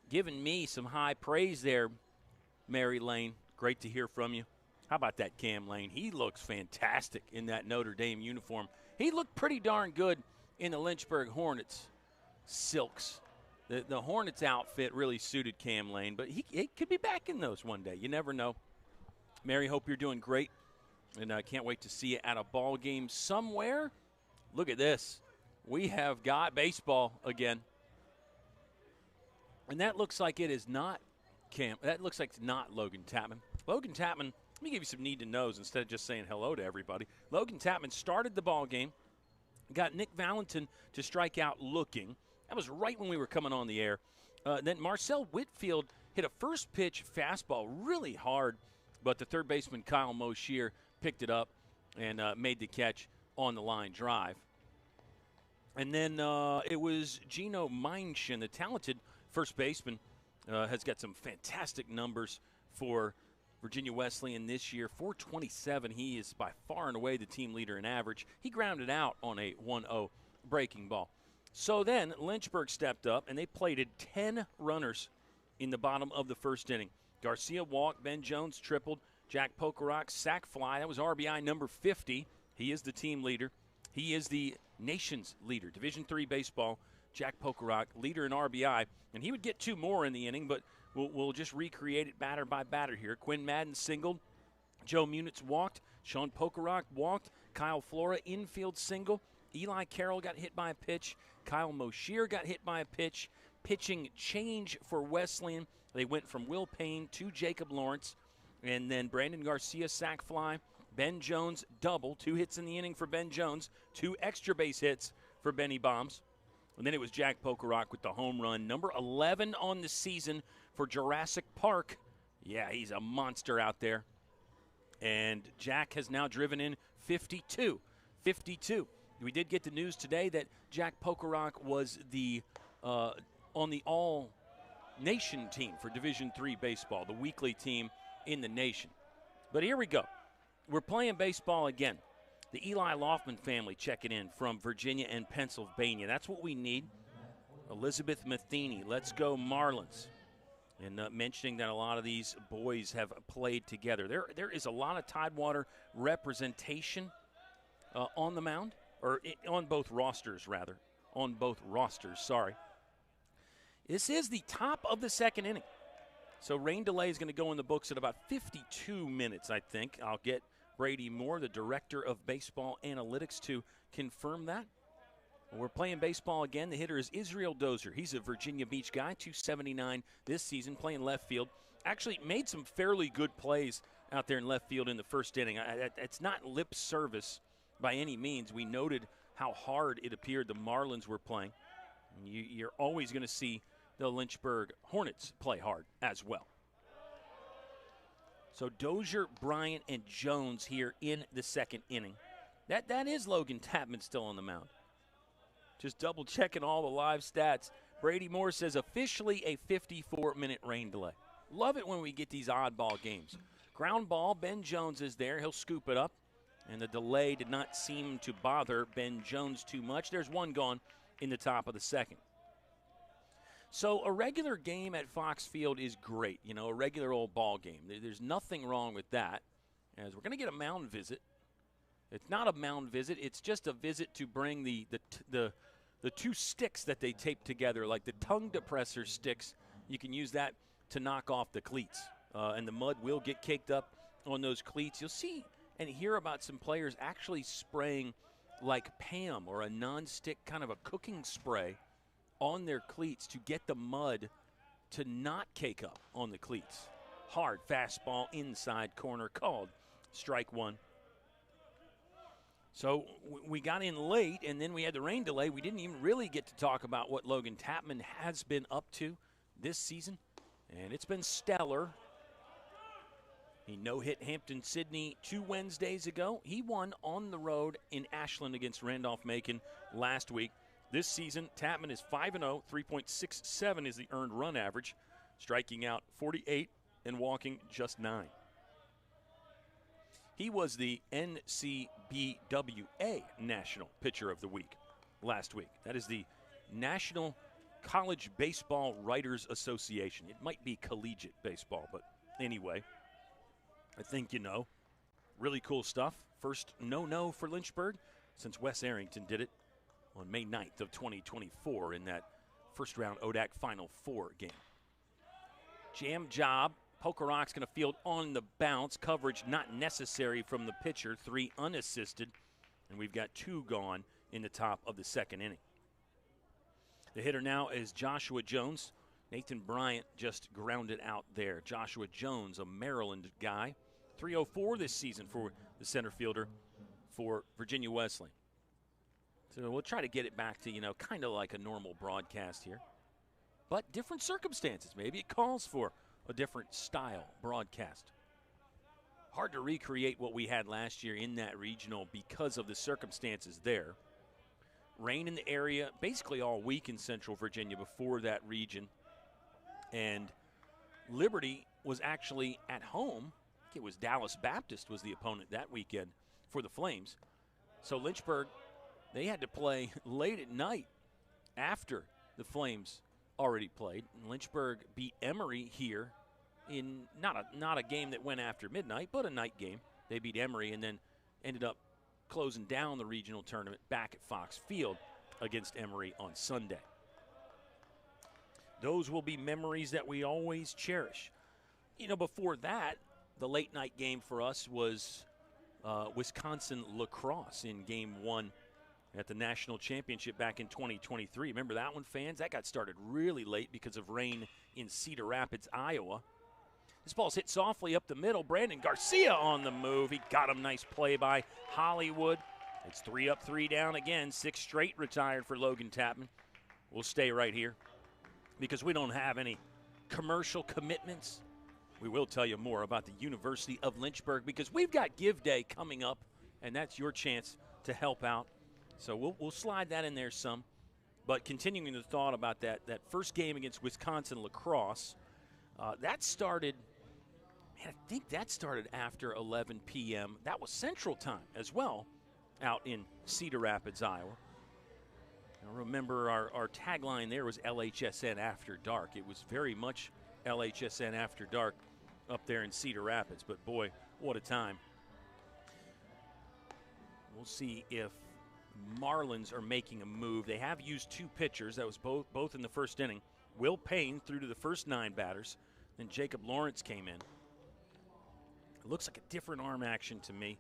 giving me some high praise there, Mary Lane. Great to hear from you. How about that Cam Lane? He looks fantastic in that Notre Dame uniform. He looked pretty darn good in the Lynchburg Hornets silks. The Hornets outfit really suited Cam Lane, but he could be back in those one day. You never know. Mary, hope you're doing great. And I can't wait to see you at a ball game somewhere. Look at this. We have got baseball again. And that looks like it is not Cam. That looks like it's not Logan Tapman. Logan Tapman, let me give you some need to knows instead of just saying hello to everybody. Logan Tapman started the ball game, got Nick Valentin to strike out looking. That was right when we were coming on the air. Then Marcel Whitfield hit a first pitch fastball really hard, but the third baseman Kyle Moshier picked it up and made the catch on the line drive. And then it was Gino Meinshin, the talented first baseman, has got some fantastic numbers for Virginia Wesleyan this year, 427. He is by far and away the team leader in average. He grounded out on a 1-0 breaking ball. So then Lynchburg stepped up, and they plated 10 runners in the bottom of the first inning. Garcia walked, Ben Jones tripled, Jack Pokerock sac fly. That was RBI number 50. He is the team leader. He is the nation's leader. Division III baseball, Jack Pokerock, leader in RBI. And he would get 2 more in the inning, but we'll just recreate it batter by batter here. Quinn Madden singled. Joe Munitz walked. Sean Pokerock walked. Kyle Flora infield single. Eli Carroll got hit by a pitch. Kyle Moshier got hit by a pitch. Pitching change for Wesleyan. They went from Will Payne to Jacob Lawrence. And then Brandon Garcia sac fly. Ben Jones double. 2 hits in the inning for Ben Jones. 2 extra base hits for Benny Bombs. And then it was Jack Pokerock with the home run. Number 11 on the season for Jurassic Park. Yeah, he's a monster out there. And Jack has now driven in 52. 52. We did get the news today that Jack Pokerock was on the all-nation team for Division III baseball, the weekly team in the nation. But here we go. We're playing baseball again. The Eli Loftman family checking in from Virginia and Pennsylvania. That's what we need. Elizabeth Matheny, let's go Marlins. And mentioning that a lot of these boys have played together. There is a lot of Tidewater representation on the mound, or on both rosters, rather. On both rosters, sorry. This is the top of the second inning. So rain delay is going to go in the books at about 52 minutes, I think. I'll get Brady Moore, the director of baseball analytics, to confirm that. We're playing baseball again. The hitter is Israel Dozier. He's a Virginia Beach guy, 279 this season, playing left field. Actually made some fairly good plays out there in left field in the first inning. It's not lip service by any means. We noted how hard it appeared the Marlins were playing. You're always going to see the Lynchburg Hornets play hard as well. So Dozier, Bryant, and Jones here in the second inning. That is Logan Tapman still on the mound. Just double-checking all the live stats. Brady Moore says officially a 54-minute rain delay. Love it when we get these oddball games. Ground ball, Ben Jones is there. He'll scoop it up. And the delay did not seem to bother Ben Jones too much. There's one gone in the top of the second. So a regular game at Fox Field is great, a regular old ball game. There's nothing wrong with that, as we're going to get a mound visit. It's not a mound visit. It's just a visit to bring the 2 sticks that they tape together, like the tongue depressor sticks. You can use that to knock off the cleats, and the mud will get caked up on those cleats. You'll see and hear about some players actually spraying like Pam or a non-stick kind of a cooking spray on their cleats to get the mud to not cake up on the cleats. Hard fastball inside corner called strike 1. So we got in late, and then we had the rain delay. We didn't even really get to talk about what Logan Tapman has been up to this season, and it's been stellar. He no-hit Hampton-Sydney 2 Wednesdays ago. He won on the road in Ashland against Randolph-Macon last week. This season, Tapman is 5-0, 3.67 is the earned run average, striking out 48 and walking just 9. He was the NCBWA National Pitcher of the Week last week. That is the National College Baseball Writers Association. It might be collegiate baseball, but anyway, I think really cool stuff. First no-no for Lynchburg since Wes Arrington did it on May 9th of 2024 in that first-round ODAC Final Four game. Jam job. Pokerock's going to field on the bounce. Coverage not necessary from the pitcher. 3 unassisted. And we've got 2 gone in the top of the second inning. The hitter now is Joshua Jones. Nathan Bryant just grounded out there. Joshua Jones, a Maryland guy. 304 this season for the center fielder for Virginia Wesleyan. So we'll try to get it back to, kind of like a normal broadcast here. But different circumstances. Maybe it calls for a different style broadcast. Hard to recreate what we had last year in that regional because of the circumstances there. Rain in the area basically all week in Central Virginia before that region. And Liberty was actually at home it was Dallas Baptist was the opponent that weekend for the Flames. So Lynchburg, they had to play late at night after the Flames already played. And Lynchburg beat Emory here in not a game that went after midnight, but a night game. They beat Emory and then ended up closing down the regional tournament back at Fox Field against Emory on Sunday. Those will be memories that we always cherish. You know, before that, the late night game for us was Wisconsin lacrosse in Game 1 at the National Championship back in 2023. Remember that one, fans? That got started really late because of rain in Cedar Rapids, Iowa. This ball's hit softly up the middle. Brandon Garcia on the move. He got him. Nice play by Hollywood. It's 3 up, 3 down again. 6 straight retired for Logan Tapman. We'll stay right here because we don't have any commercial commitments. We will tell you more about the University of Lynchburg because we've got Give Day coming up, and that's your chance to help out. So we'll slide that in there some. But continuing the thought about that first game against Wisconsin lacrosse, that started, man, I think that started after 11 p.m. That was Central Time as well out in Cedar Rapids, Iowa. Now remember, our tagline there was LHSN After Dark. It was very much LHSN After Dark up there in Cedar Rapids. But, boy, what a time. We'll see if Marlins are making a move. They have used 2 pitchers. That was both in the first inning. Will Payne threw to the first 9 batters. Then Jacob Lawrence came in. It looks like a different arm action to me.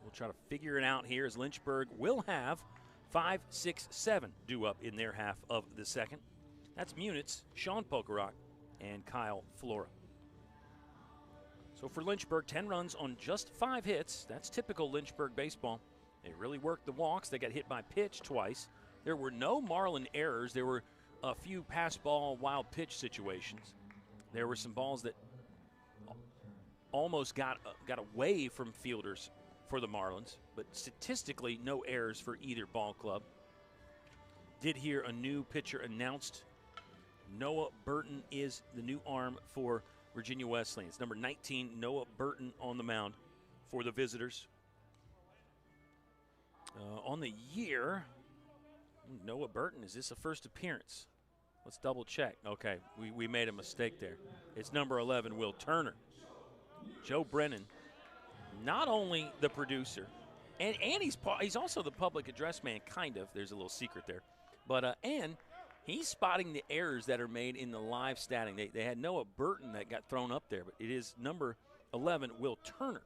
We'll try to figure it out here as Lynchburg will have 5, 6, 7 due up in their half of the second. That's Munitz, Sean Pokerock, and Kyle Flora. So for Lynchburg, 10 runs on just 5 hits. That's typical Lynchburg baseball. They really worked the walks. They got hit by pitch twice. There were no Marlin errors. There were a few pass ball, wild pitch situations. There were some balls that almost got away from fielders for the Marlins, but statistically, no errors for either ball club. Did hear a new pitcher announced. Noah Burton is the new arm for Virginia Wesleyan. It's number 19, Noah Burton on the mound for the visitors. On the year, Noah Burton, is this a first appearance? Let's double check. Okay, we made a mistake there. It's number 11, Will Turner. Joe Brennan, not only the producer, and he's also the public address man, kind of. There's a little secret there. But and he's spotting the errors that are made in the live statting. They had Noah Burton that got thrown up there, but it is number 11, Will Turner.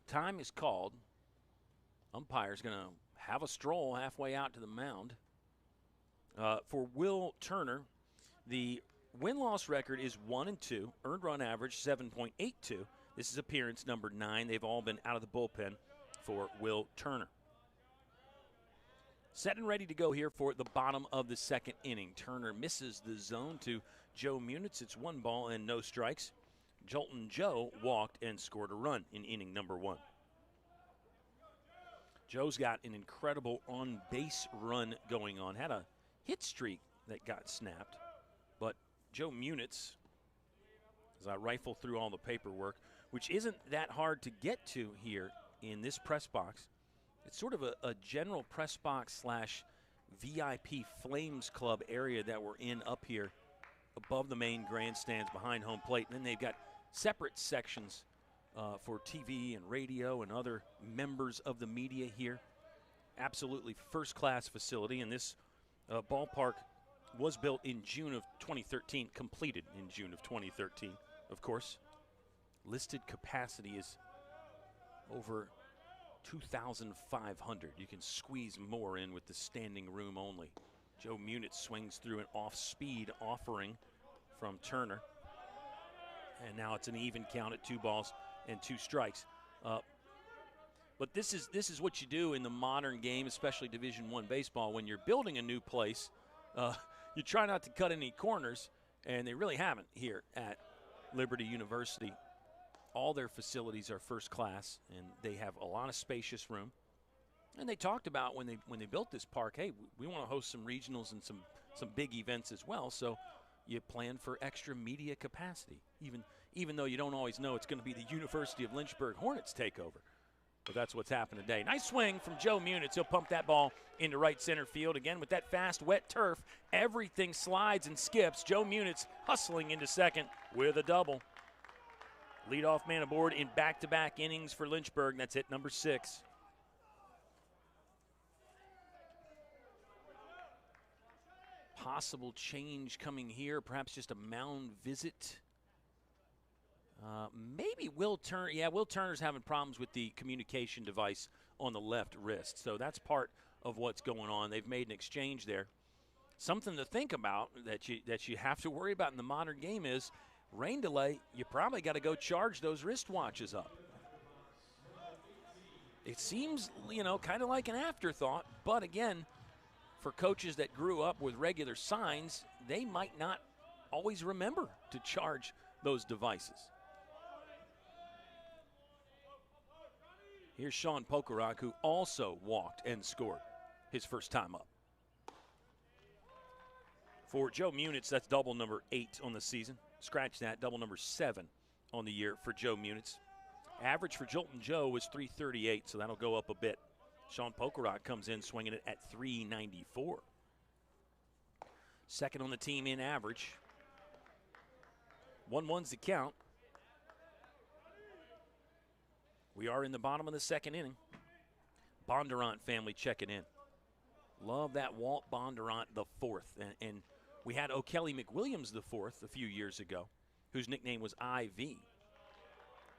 Time is called. Umpire's going to have a stroll halfway out to the mound. For Will Turner, the win-loss record is 1-2, earned run average 7.82. This is appearance number 9. They've all been out of the bullpen for Will Turner. Set and ready to go here for the bottom of the second inning. Turner misses the zone to Joe Munitz. It's 1 ball and no strikes. Jolton Joe walked and scored a run in inning number 1. Joe's got an incredible on-base run going on. Had a hit streak that got snapped. But Joe Munitz, as I rifle through all the paperwork, which isn't that hard to get to here in this press box. It's sort of a general press box / VIP Flames Club area that we're in up here above the main grandstands behind home plate. And then they've got separate sections for TV and radio and other members of the media here. Absolutely first-class facility, and this ballpark was built in June of 2013, completed in June of 2013, of course. Listed capacity is over 2,500. You can squeeze more in with the standing room only. Joe Munitz swings through an off-speed offering from Turner. And now it's an even count at 2 balls and 2 strikes. But this is what you do in the modern game, especially Division I baseball. When you're building a new place, you try not to cut any corners, and they really haven't here at Liberty University. All their facilities are first class, and they have a lot of spacious room. And they talked about when they built this park, hey, we want to host some regionals and some big events as well. So you plan for extra media capacity, even though you don't always know it's going to be the University of Lynchburg Hornets takeover. But that's what's happened today. Nice swing from Joe Munitz. He'll pump that ball into right center field. Again, with that fast, wet turf, everything slides and skips. Joe Munitz hustling into second with a double. Leadoff man aboard in back-to-back innings for Lynchburg. That's hit number 6. Possible change coming here, perhaps just a mound visit. Maybe Will Turner. Yeah, Will Turner's having problems with the communication device on the left wrist. So that's part of what's going on. They've made an exchange there. Something to think about that you have to worry about in the modern game is rain delay. You probably got to go charge those wristwatches up. It seems, kind of like an afterthought. But again, for coaches that grew up with regular signs, they might not always remember to charge those devices. Here's Sean Pokerock, who also walked and scored his first time up. For Joe Munitz, that's double number 8 on the season. Scratch that, double number 7 on the year for Joe Munitz. Average for Jolton Joe was .338, so that'll go up a bit. Sean Pokerock comes in swinging it at .394. Second on the team in average. 1-1's the count. We are in the bottom of the second inning. Bondurant family checking in. Love that Walt Bondurant the fourth. And we had O'Kelly McWilliams the fourth a few years ago, whose nickname was IV,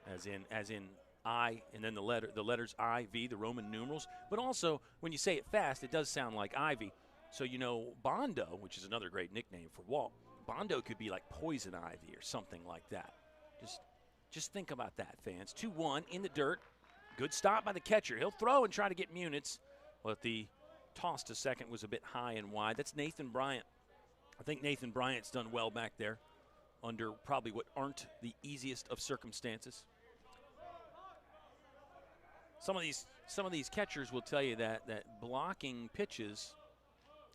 as in I, and then the letters IV, the Roman numerals. But also, when you say it fast, it does sound like Ivy. So Bondo, which is another great nickname for Walt, Bondo could be like Poison Ivy or something like that. Just think about that, fans. 2-1 in the dirt. Good stop by the catcher. He'll throw and try to get Munitz, but the toss to second was a bit high and wide. That's Nathan Bryant. I think Nathan Bryant's done well back there under probably what aren't the easiest of circumstances. Some of these catchers will tell you that blocking pitches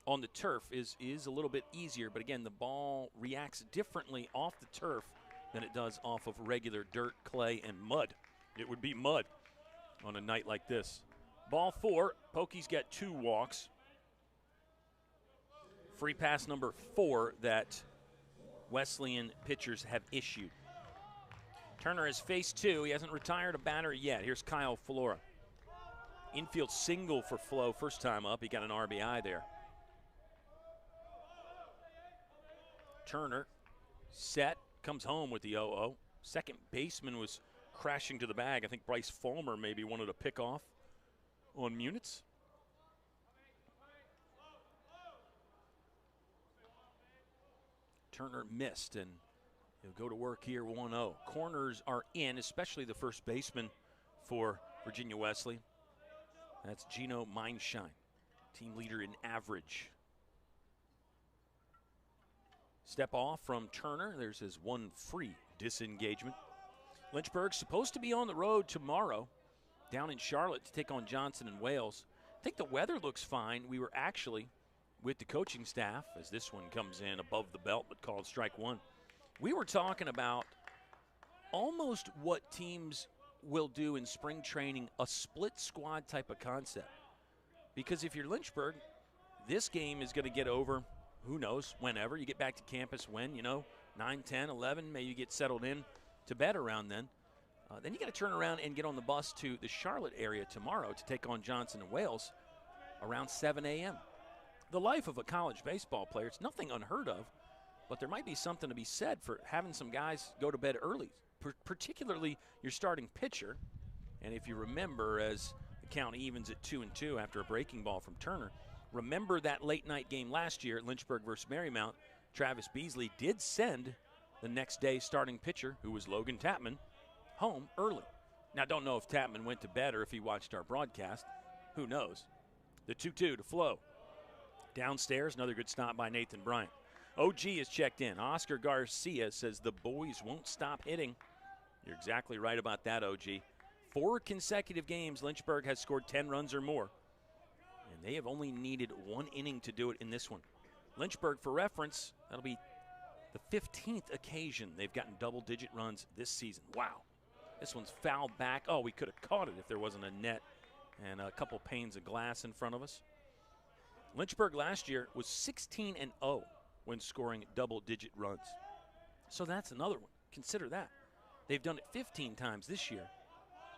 on the turf is a little bit easier, but again, the ball reacts differently off the turf than it does off of regular dirt, clay, and mud. It would be mud on a night like this. Ball 4, Pokey's got 2 walks. Free pass number 4 that Wesleyan pitchers have issued. Turner has faced 2. He hasn't retired a batter yet. Here's Kyle Flora. Infield single for Flo, first time up. He got an RBI there. Turner set, comes home with the 0-0. Second baseman was crashing to the bag. I think Bryce Fulmer maybe wanted to pick off on Munitz. Turner missed, and he'll go to work here 1-0. Corners are in, especially the first baseman for Virginia Wesleyan. That's Gino Mindshine, team leader in average. Step off from Turner. There's his one free disengagement. Lynchburg's supposed to be on the road tomorrow down in Charlotte to take on Johnson and Wales. I think the weather looks fine. We were actually with the coaching staff, as this one comes in above the belt but called strike one. We were talking about almost what teams will do in spring training, a split squad type of concept. Because if you're Lynchburg, this game is going to get over, who knows, whenever. You get back to campus when, 9, 10, 11, maybe you get settled in to bed around then. Then you got to turn around and get on the bus to the Charlotte area tomorrow to take on Johnson and Wales around 7 a.m. The life of a college baseball player, it's nothing unheard of, but there might be something to be said for having some guys go to bed early, particularly your starting pitcher. And if you remember, as the count evens at 2-2 after a breaking ball from Turner, remember that late night game last year at Lynchburg versus Marymount, Travis Beasley did send the next day starting pitcher, who was Logan Tapman, home early. Now, don't know if Tapman went to bed or if he watched our broadcast. Who knows? The 2-2 to Flo. Downstairs, another good stop by Nathan Bryant. OG is checked in. Oscar Garcia says the boys won't stop hitting. You're exactly right about that, OG. 4 consecutive games, Lynchburg has scored 10 runs or more. And they have only needed 1 inning to do it in this one. Lynchburg, for reference, that'll be The 15th occasion they've gotten double-digit runs this season. Wow. This one's fouled back. Oh, we could have caught it if there wasn't a net and a couple panes of glass in front of us. Lynchburg last year was 16-0 when scoring double-digit runs. So that's another one. Consider that. They've done it 15 times this year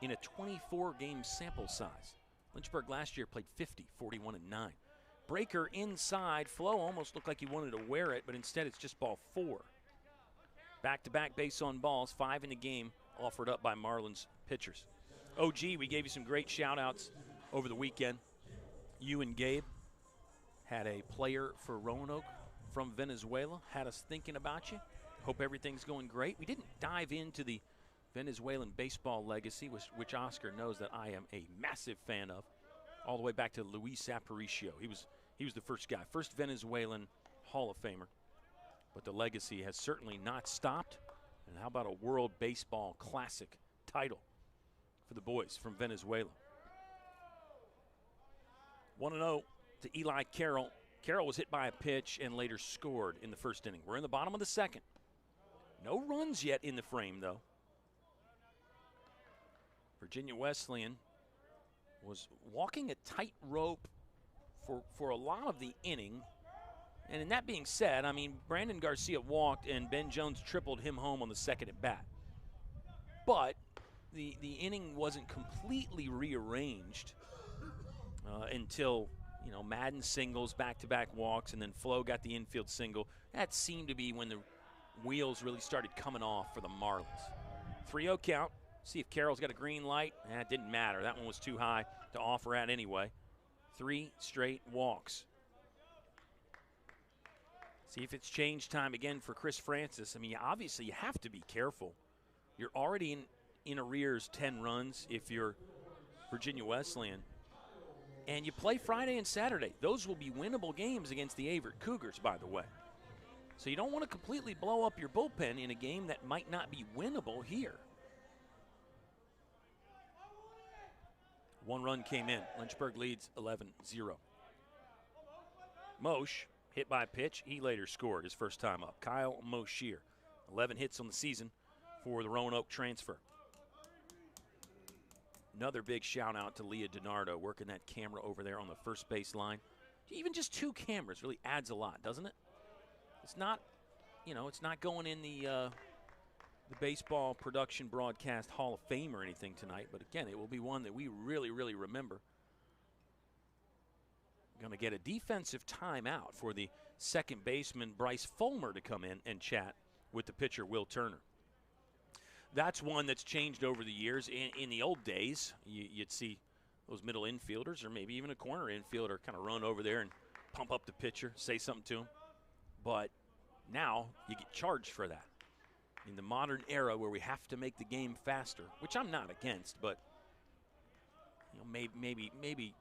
in a 24-game sample size. Lynchburg last year played 50, 41-9. Breaker inside. Flo almost looked like he wanted to wear it, but instead it's just ball 4. Back-to-back base on balls, 5 in the game, offered up by Marlins pitchers. OG, we gave you some great shout-outs over the weekend. You and Gabe had a player for Roanoke from Venezuela, had us thinking about you. Hope everything's going great. We didn't dive into the Venezuelan baseball legacy, which Oscar knows that I am a massive fan of, all the way back to Luis Aparicio. He was the first guy, first Venezuelan Hall of Famer. But the legacy has certainly not stopped. And how about a World Baseball Classic title for the boys from Venezuela? 1-0 to Eli Carroll. Carroll was hit by a pitch and later scored in the first inning. We're in the bottom of the second. No runs yet in the frame, though. Virginia Wesleyan was walking a tightrope for a lot of the inning. And in that being said, I mean, Brandon Garcia walked and Ben Jones tripled him home on the second at bat. But the inning wasn't completely rearranged until, Madden singles, back-to-back walks, and then Flo got the infield single. That seemed to be when the wheels really started coming off for the Marlins. 3-0 count. See if Carroll's got a green light. It didn't matter. That one was too high to offer at anyway. 3 straight walks. See if it's change time again for Chris Francis. I mean, obviously you have to be careful. You're already in arrears 10 runs if you're Virginia Wesleyan. And you play Friday and Saturday. Those will be winnable games against the Averitt Cougars, by the way. So you don't want to completely blow up your bullpen in a game that might not be winnable here. 1 run came in. Lynchburg leads 11-0. Moshe hit by a pitch. He later scored his first time up. Kyle Moshier, 11 hits on the season for the Roanoke transfer. Another big shout out to Leah DiNardo working that camera over there on the first base line. Even just 2 cameras really adds a lot, doesn't it? It's not, it's not going in the Baseball Production Broadcast Hall of Fame or anything tonight, but again, it will be one that we really, really remember. Going to get a defensive timeout for the second baseman Bryce Fulmer to come in and chat with the pitcher Will Turner. That's one that's changed over the years. In the old days, you'd see those middle infielders or maybe even a corner infielder kind of run over there and pump up the pitcher, say something to him. But now you get charged for that. In the modern era where we have to make the game faster, which I'm not against, but maybe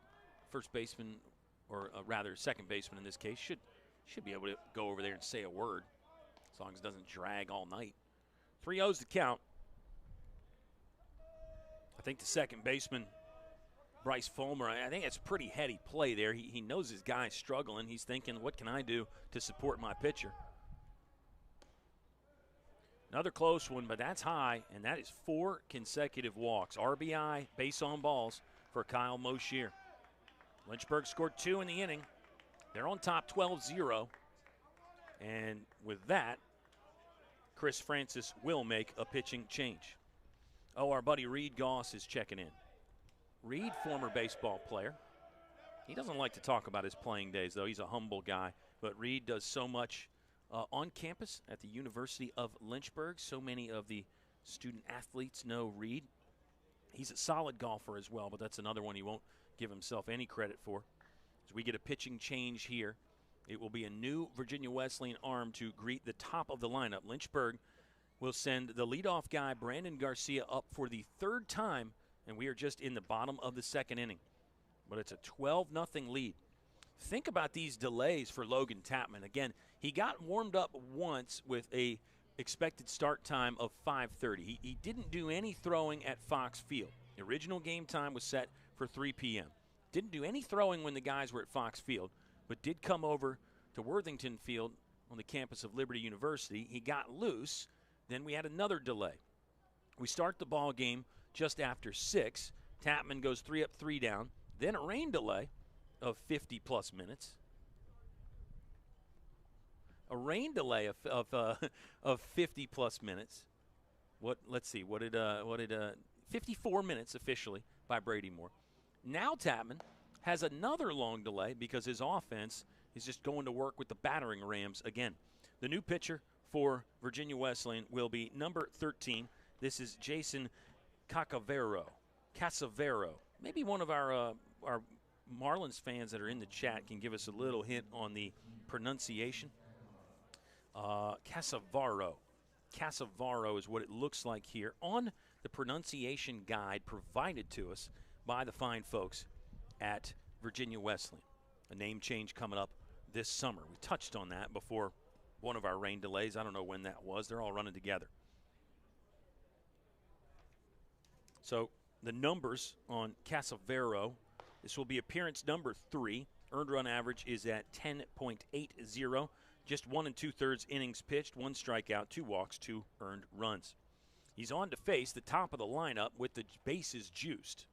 first baseman, or rather second baseman in this case, should be able to go over there and say a word as long as it doesn't drag all night. 3-0's the count. I think the second baseman, Bryce Fulmer, I think it's pretty heady play there. He knows his guy's struggling. He's thinking, what can I do to support my pitcher? Another close one, but that's high, and that is 4 consecutive walks. RBI, base on balls for Kyle Moshier. Lynchburg scored 2 in the inning. They're on top 12-0. And with that, Chris Francis will make a pitching change. Oh, our buddy Reed Goss is checking in. Reed, former baseball player. He doesn't like to talk about his playing days, though. He's a humble guy. But Reed does so much on campus at the University of Lynchburg. So many of the student athletes know Reed. He's a solid golfer as well, but that's another one he won't give himself any credit for. As we get a pitching change here, it will be a new Virginia Wesleyan arm to greet the top of the lineup. Lynchburg will send the leadoff guy, Brandon Garcia, up for the 3rd time, and we are just in the bottom of the 2nd inning. But it's a 12-0 lead. Think about these delays for Logan Tapman. Again, he got warmed up once with a expected start time of 5:30. He didn't do any throwing at Fox Field. The original game time was set for 3 p.m. Didn't do any throwing when the guys were at Fox Field, but did come over to Worthington Field on the campus of Liberty University. He got loose. Then we had another delay. We start the ball game just after 6. Tapman goes 3 up, 3 down. Then a rain delay of 50-plus minutes. A rain delay of 50-plus minutes. Let's see. What did 54 minutes officially by Brady Moore. Now Tapman has another long delay because his offense is just going to work with the battering rams again. The new pitcher for Virginia Wesleyan will be number 13. This is Jason Casavero. Maybe one of our Marlins fans that are in the chat can give us a little hint on the pronunciation. Casavaro is what it looks like here on the pronunciation guide provided to us by the fine folks at Virginia Wesleyan. A name change coming up this summer. We touched on that before one of our rain delays. I don't know when that was. They're all running together. So the numbers on Casavero, this will be appearance number 3. Earned run average is at 10.80. Just 1 2/3 innings pitched, 1 strikeout, 2 walks, 2 earned runs. He's on to face the top of the lineup with the bases juiced.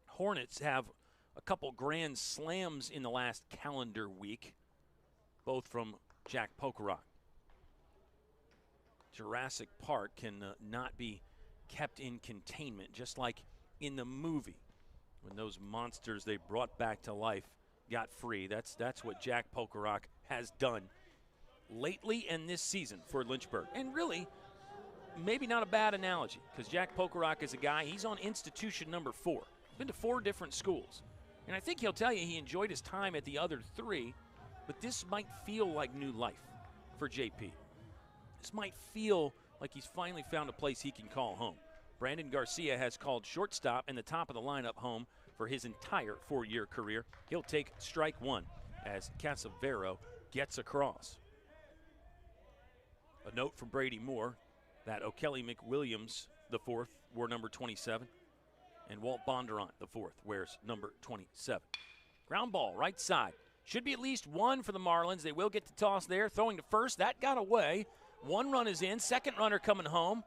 Hornets have a couple grand slams in the last calendar week, both from Jack Pokerock. Jurassic Park can not be kept in containment, just like in the movie when those monsters they brought back to life got free. That's what Jack Pokerock has done lately and this season for Lynchburg. And really, maybe not a bad analogy, because Jack Pokerock is a guy, he's on institution number 4. Been to 4 different schools. And I think he'll tell you he enjoyed his time at the other 3, but this might feel like new life for JP. This might feel like he's finally found a place he can call home. Brandon Garcia has called shortstop and the top of the lineup home for his entire 4-year career. He'll take strike 1 as Casavero gets across. A note from Brady Moore that O'Kelly McWilliams, the 4th, wore number 27. And Walt Bondurant, the 4th, wears number 27. Ground ball, right side. Should be at least 1 for the Marlins. They will get the toss there. Throwing to first. That got away. 1 run is in. Second runner coming home.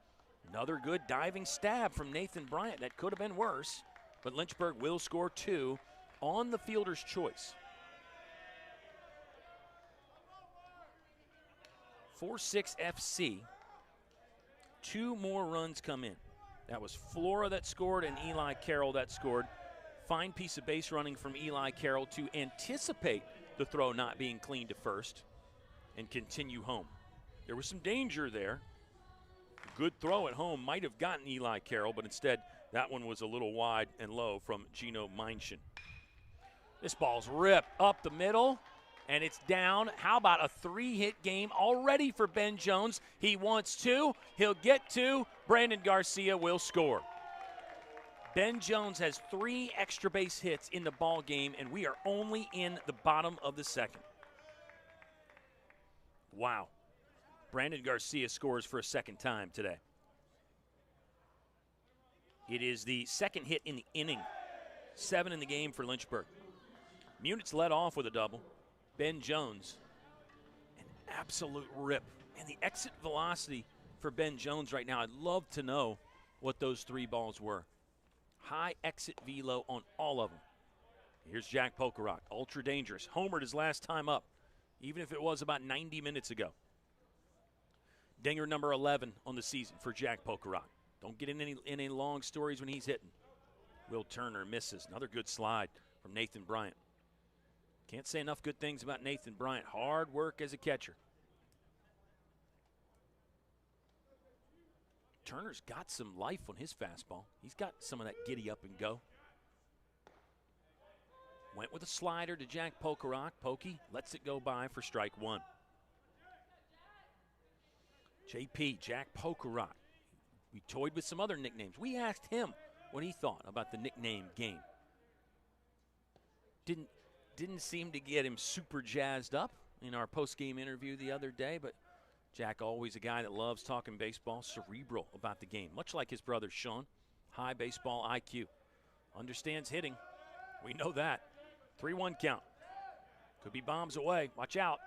Another good diving stab from Nathan Bryant. That could have been worse. But Lynchburg will score 2 on the fielder's choice. 4-6 FC. 2 more runs come in. That was Flora that scored and Eli Carroll that scored. Fine piece of base running from Eli Carroll to anticipate the throw not being clean to first and continue home. There was some danger there. A good throw at home might have gotten Eli Carroll, but instead that one was a little wide and low from Gino Meinshin. This ball's ripped up the middle, and it's down. How about a 3-hit game already for Ben Jones? He wants 2. He'll get 2. Brandon Garcia will score. Ben Jones has 3 extra base hits in the ball game, and we are only in the bottom of the 2nd. Wow. Brandon Garcia scores for a 2nd time today. It is the 2nd hit in the inning. 7 in the game for Lynchburg. Munitz led off with a double. Ben Jones, an absolute rip. And the exit velocity for Ben Jones right now, I'd love to know what those 3 balls were. High exit velo on all of them. Here's Jack Pokerock, ultra dangerous. Homered his last time up, even if it was about 90 minutes ago. Dinger number 11 on the season for Jack Pokerock. Don't get in any long stories when he's hitting. Will Turner misses. Another good slide from Nathan Bryant. Can't say enough good things about Nathan Bryant. Hard work as a catcher. Turner's got some life on his fastball. He's got some of that giddy up and go. Went with a slider to Jack Pokerock. Pokey lets it go by for strike 1. JP, Jack Pokerock. We toyed with some other nicknames. We asked him what he thought about the nickname game. Didn't seem to get him super jazzed up in our post-game interview the other day, but Jack, always a guy that loves talking baseball, cerebral about the game, much like his brother Sean. High baseball IQ. Understands hitting. We know that. 3-1 count. Could be bombs away. Watch out.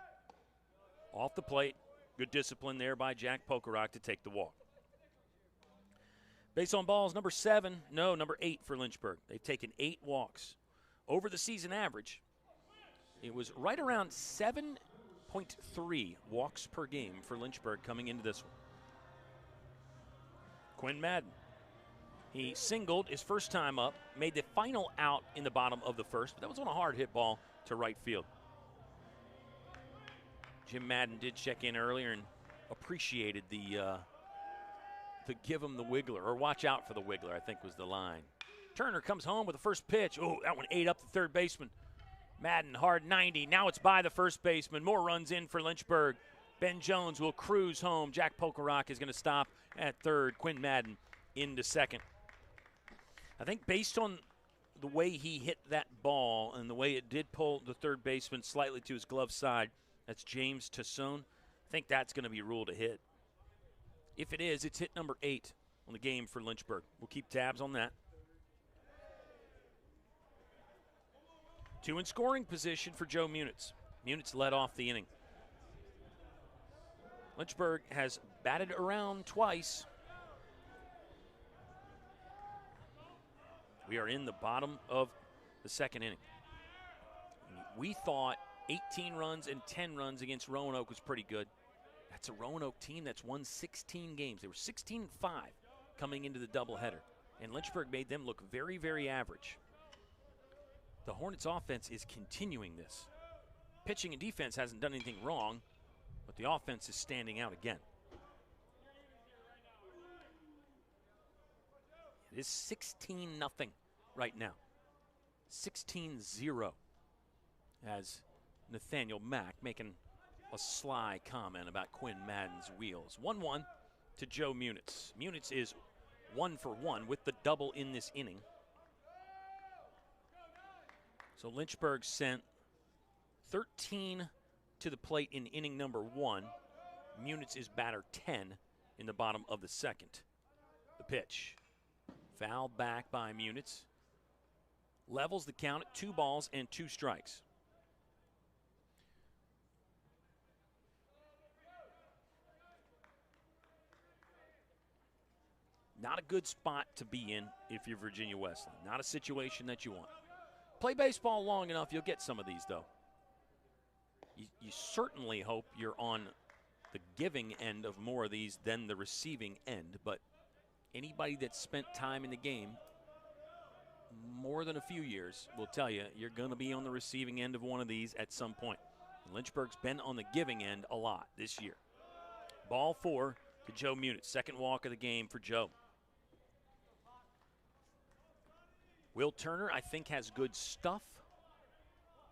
Off the plate. Good discipline there by Jack Pokerock to take the walk. Base on balls, number 8 for Lynchburg. They've taken 8 walks. Over the season average, it was right around 7.3 walks per game for Lynchburg coming into this one. Quinn Madden. He singled his first time up, made the final out in the bottom of the first, but that was on a hard hit ball to right field. Jim Madden did check in earlier and appreciated the give him the wiggler, or watch out for the wiggler, I think was the line. Turner comes home with the first pitch. Oh, that one ate up the third baseman. Madden, hard 90. Now it's by the first baseman. More runs in for Lynchburg. Ben Jones will cruise home. Jack Pokerock is going to stop at third. Quinn Madden into second. I think based on the way he hit that ball and the way it did pull the third baseman slightly to his glove side, that's James Tassone, I think that's going to be ruled a hit. If it is, it's hit number 8 on the game for Lynchburg. We'll keep tabs on that. 2 in scoring position for Joe Munitz. Munitz led off the inning. Lynchburg has batted around twice. We are in the bottom of the second inning. We thought 18 runs and 10 runs against Roanoke was pretty good. That's a Roanoke team that's won 16 games. They were 16-5 coming into the doubleheader, and Lynchburg made them look very, very average. The Hornets offense is continuing this. Pitching and defense hasn't done anything wrong, but the offense is standing out again. It is 16-0 right now. 16-0 as Nathaniel Mack making a sly comment about Quinn Madden's wheels. 1-1 to Joe Munitz. Munitz is 1 for 1 with the double in this inning. So Lynchburg sent 13 to the plate in inning number 1. Munitz is batter 10 in the bottom of the second. The pitch. Fouled back by Munitz. Levels the count at 2 balls and 2 strikes. Not a good spot to be in if you're Virginia Wesleyan. Not a situation that you want. Play baseball long enough, you'll get some of these, though. You certainly hope you're on the giving end of more of these than the receiving end, but anybody that's spent time in the game more than a few years will tell you you're going to be on the receiving end of one of these at some point. Lynchburg's been on the giving end a lot this year. Ball 4 to Joe Munitz. Second walk of the game for Joe. Will Turner, I think, has good stuff.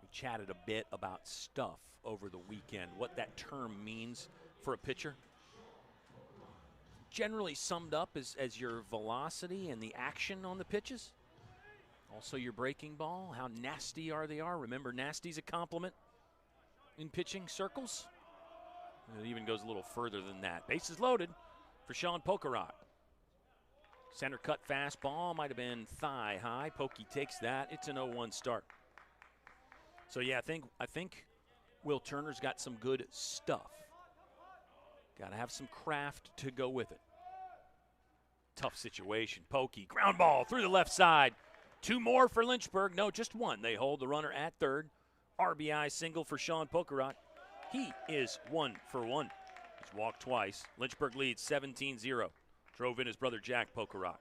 We chatted a bit about stuff over the weekend, what that term means for a pitcher. Generally summed up as your velocity and the action on the pitches. Also your breaking ball, how nasty they are. Remember, nasty's a compliment in pitching circles. It even goes a little further than that. Bases loaded for Sean Pokerock. Center cut fastball, might have been thigh high. Pokey takes that. It's an 0-1 start. So yeah, I think Will Turner's got some good stuff. Got to have some craft to go with it. Tough situation. Pokey, ground ball through the left side. 2 more for Lynchburg. No, just 1. They hold the runner at third. RBI single for Sean Pokerock. He is 1 for 1. He's walked twice. Lynchburg leads 17-0. Drove in his brother Jack Pokerock.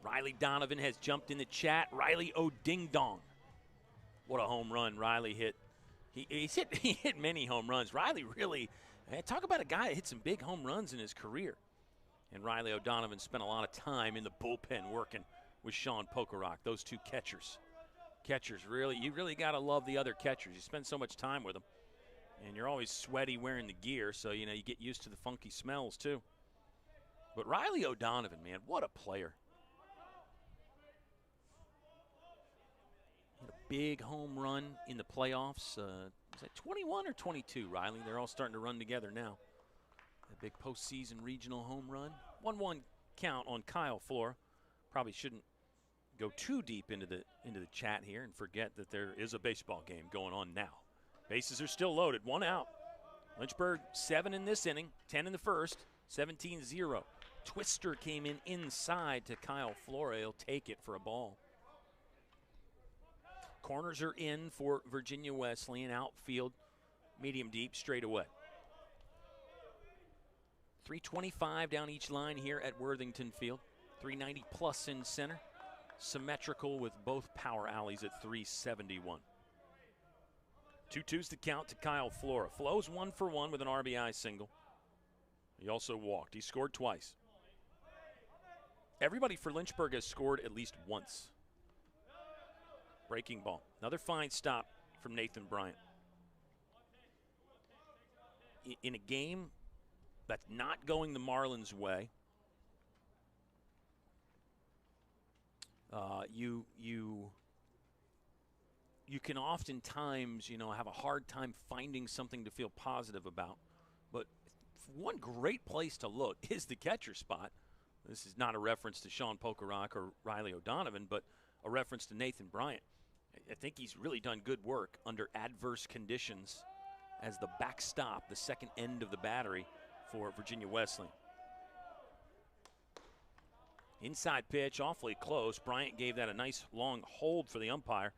Riley Donovan has jumped in the chat. Riley O'Ding-Dong. What a home run Riley hit. He hit many home runs. Riley really, talk about a guy that hit some big home runs in his career. And Riley O'Donovan spent a lot of time in the bullpen working with Sean Pokerock. Those 2 catchers. You really got to love the other catchers. You spend so much time with them. And you're always sweaty wearing the gear, so, you get used to the funky smells, too. But Riley O'Donovan, man, what a player. Hit a big home run in the playoffs. Is that 21 or 22, Riley? They're all starting to run together now. A big postseason regional home run. 1-1 count on Kyle Floor. Probably shouldn't go too deep into the chat here and forget that there is a baseball game going on now. Bases are still loaded. 1 out. Lynchburg 7 in this inning, 10 in the first, 17-0. Twister came in inside to Kyle Flora. He'll take it for a ball. Corners are in for Virginia Wesleyan. Outfield, medium deep, straight away. 325 down each line here at Worthington Field. 390 plus in center. Symmetrical with both power alleys at 371. 2-2's the count to Kyle Flora. Flo's 1 for 1 with an RBI single. He also walked. He scored twice. Everybody for Lynchburg has scored at least once. Breaking ball. Another fine stop from Nathan Bryant. In a game that's not going the Marlins' way, you can oftentimes, have a hard time finding something to feel positive about. But one great place to look is the catcher spot. This is not a reference to Sean Pokerock or Riley O'Donovan, but a reference to Nathan Bryant. I think he's really done good work under adverse conditions as the backstop, the second end of the battery for Virginia Wesleyan. Inside pitch, awfully close. Bryant gave that a nice long hold for the umpire,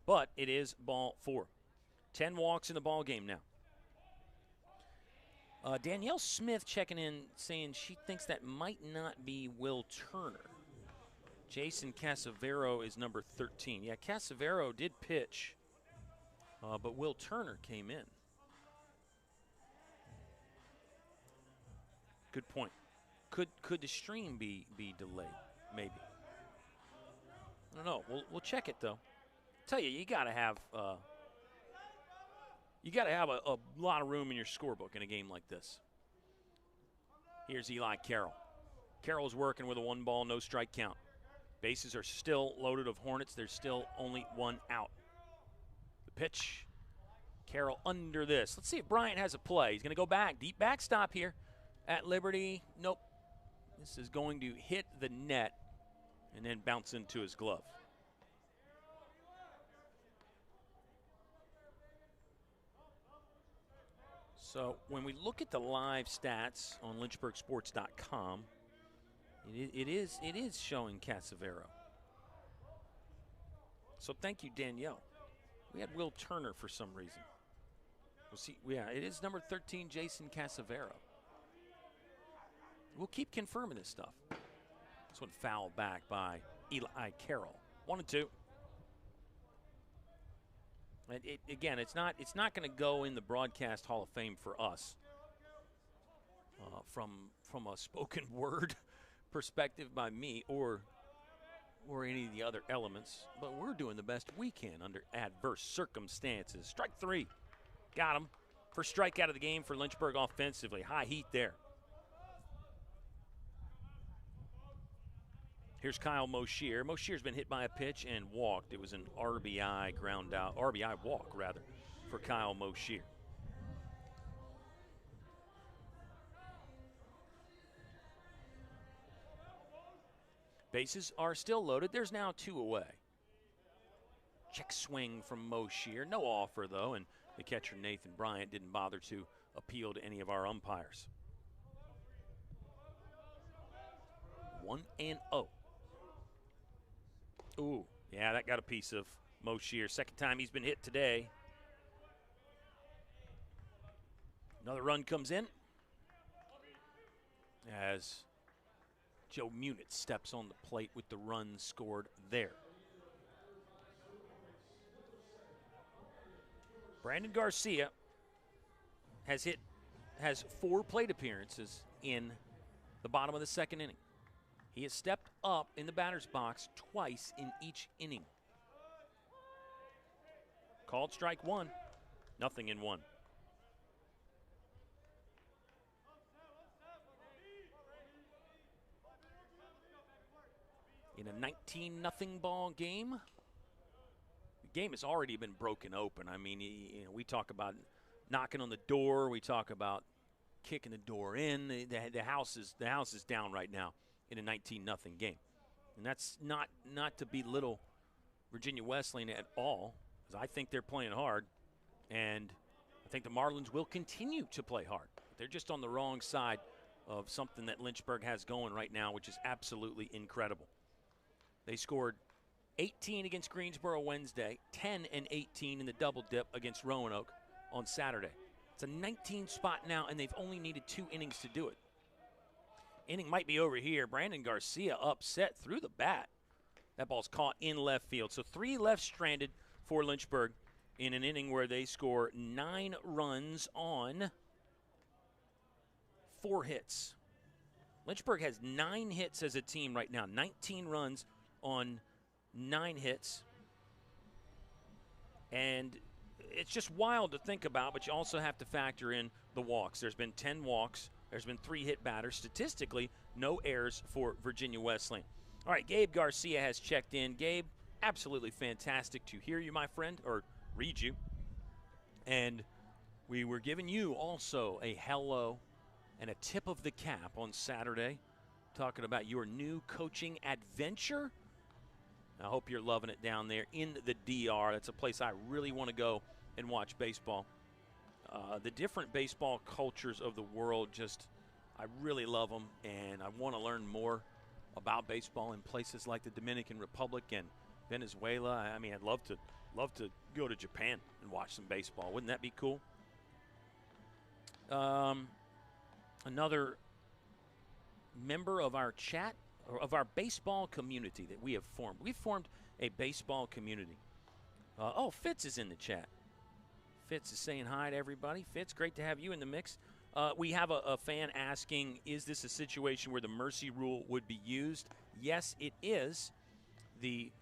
but it is ball 4. 10 walks in the ball game now. Danielle Smith checking in, saying she thinks that might not be Will Turner. Jason Casavero is number 13. Yeah, Casavero did pitch, but Will Turner came in. Good point. Could the stream be delayed? Maybe. I don't know. We'll check it though. Tell you, you gotta have a lot of room in your scorebook in a game like this. Here's Eli Carroll. Carroll's working with a 1-ball, no strike count. Bases are still loaded of Hornets. There's still only 1 out. The pitch. Carroll under this. Let's see if Bryant has a play. He's going to go back. Deep backstop here at Liberty. Nope. This is going to hit the net and then bounce into his glove. So when we look at the live stats on lynchburgsports.com, it is showing Casavero. So thank you, Danielle. We had Will Turner for some reason. We'll see. Yeah, it is number 13, Jason Casavero. We'll keep confirming this stuff. This one fouled back by Eli Carroll. 1-2. Again, it's not going to go in the Broadcast Hall of Fame for us. From a spoken word perspective by me or any of the other elements, but we're doing the best we can under adverse circumstances. Strike 3. Got him. First strikeout of the game for Lynchburg offensively. High heat there. Here's Kyle Moshier. Moshier's been hit by a pitch and walked. It was an RBI walk for Kyle Moshier. Bases are still loaded. There's now 2 away. Check swing from Moshier. No offer, though, and the catcher, Nathan Bryant, didn't bother to appeal to any of our umpires. 1-0. Ooh, yeah, that got a piece of Moshier. Second time he's been hit today. Another run comes in as Joe Munitz steps on the plate with the run scored there. Brandon Garcia has 4 plate appearances in the bottom of the second inning. He has stepped up in the batter's box twice in each inning. Called strike 1, nothing in 1. In a 19-0 ball game, the game has already been broken open. I mean, we talk about knocking on the door. We talk about kicking the door in. The house is down right now in a 19-0 game. And that's not to belittle Virginia Wesleyan at all, because I think they're playing hard. And I think the Marlins will continue to play hard. They're just on the wrong side of something that Lynchburg has going right now, which is absolutely incredible. They scored 18 against Greensboro Wednesday, 10 and 18 in the double dip against Roanoke on Saturday. It's a 19 spot now, and they've only needed 2 innings to do it. Inning might be over here. Brandon Garcia upset through the bat. That ball's caught in left field. So 3 left stranded for Lynchburg in an inning where they score 9 runs on 4 hits. Lynchburg has 9 hits as a team right now. 19 runs on 9 hits. And it's just wild to think about, but you also have to factor in the walks. There's been 10 walks. There's been 3 hit batters. Statistically, no errors for Virginia Wesleyan. All right, Gabe Garcia has checked in. Gabe, absolutely fantastic to hear you, my friend, or read you. And we were giving you also a hello and a tip of the cap on Saturday, talking about your new coaching adventure. I hope you're loving it down there in the DR. That's a place I really want to go and watch baseball. The different baseball cultures of the world, I really love them, and I want to learn more about baseball in places like the Dominican Republic and Venezuela. I mean, I'd love to go to Japan and watch some baseball. Wouldn't that be cool? Another member of our chat, or of our baseball community that we have formed. We've formed a baseball community. Fitz is in the chat. Fitz is saying hi to everybody. Fitz, great to have you in the mix. We have a fan asking, is this a situation where the mercy rule would be used? Yes, it is. The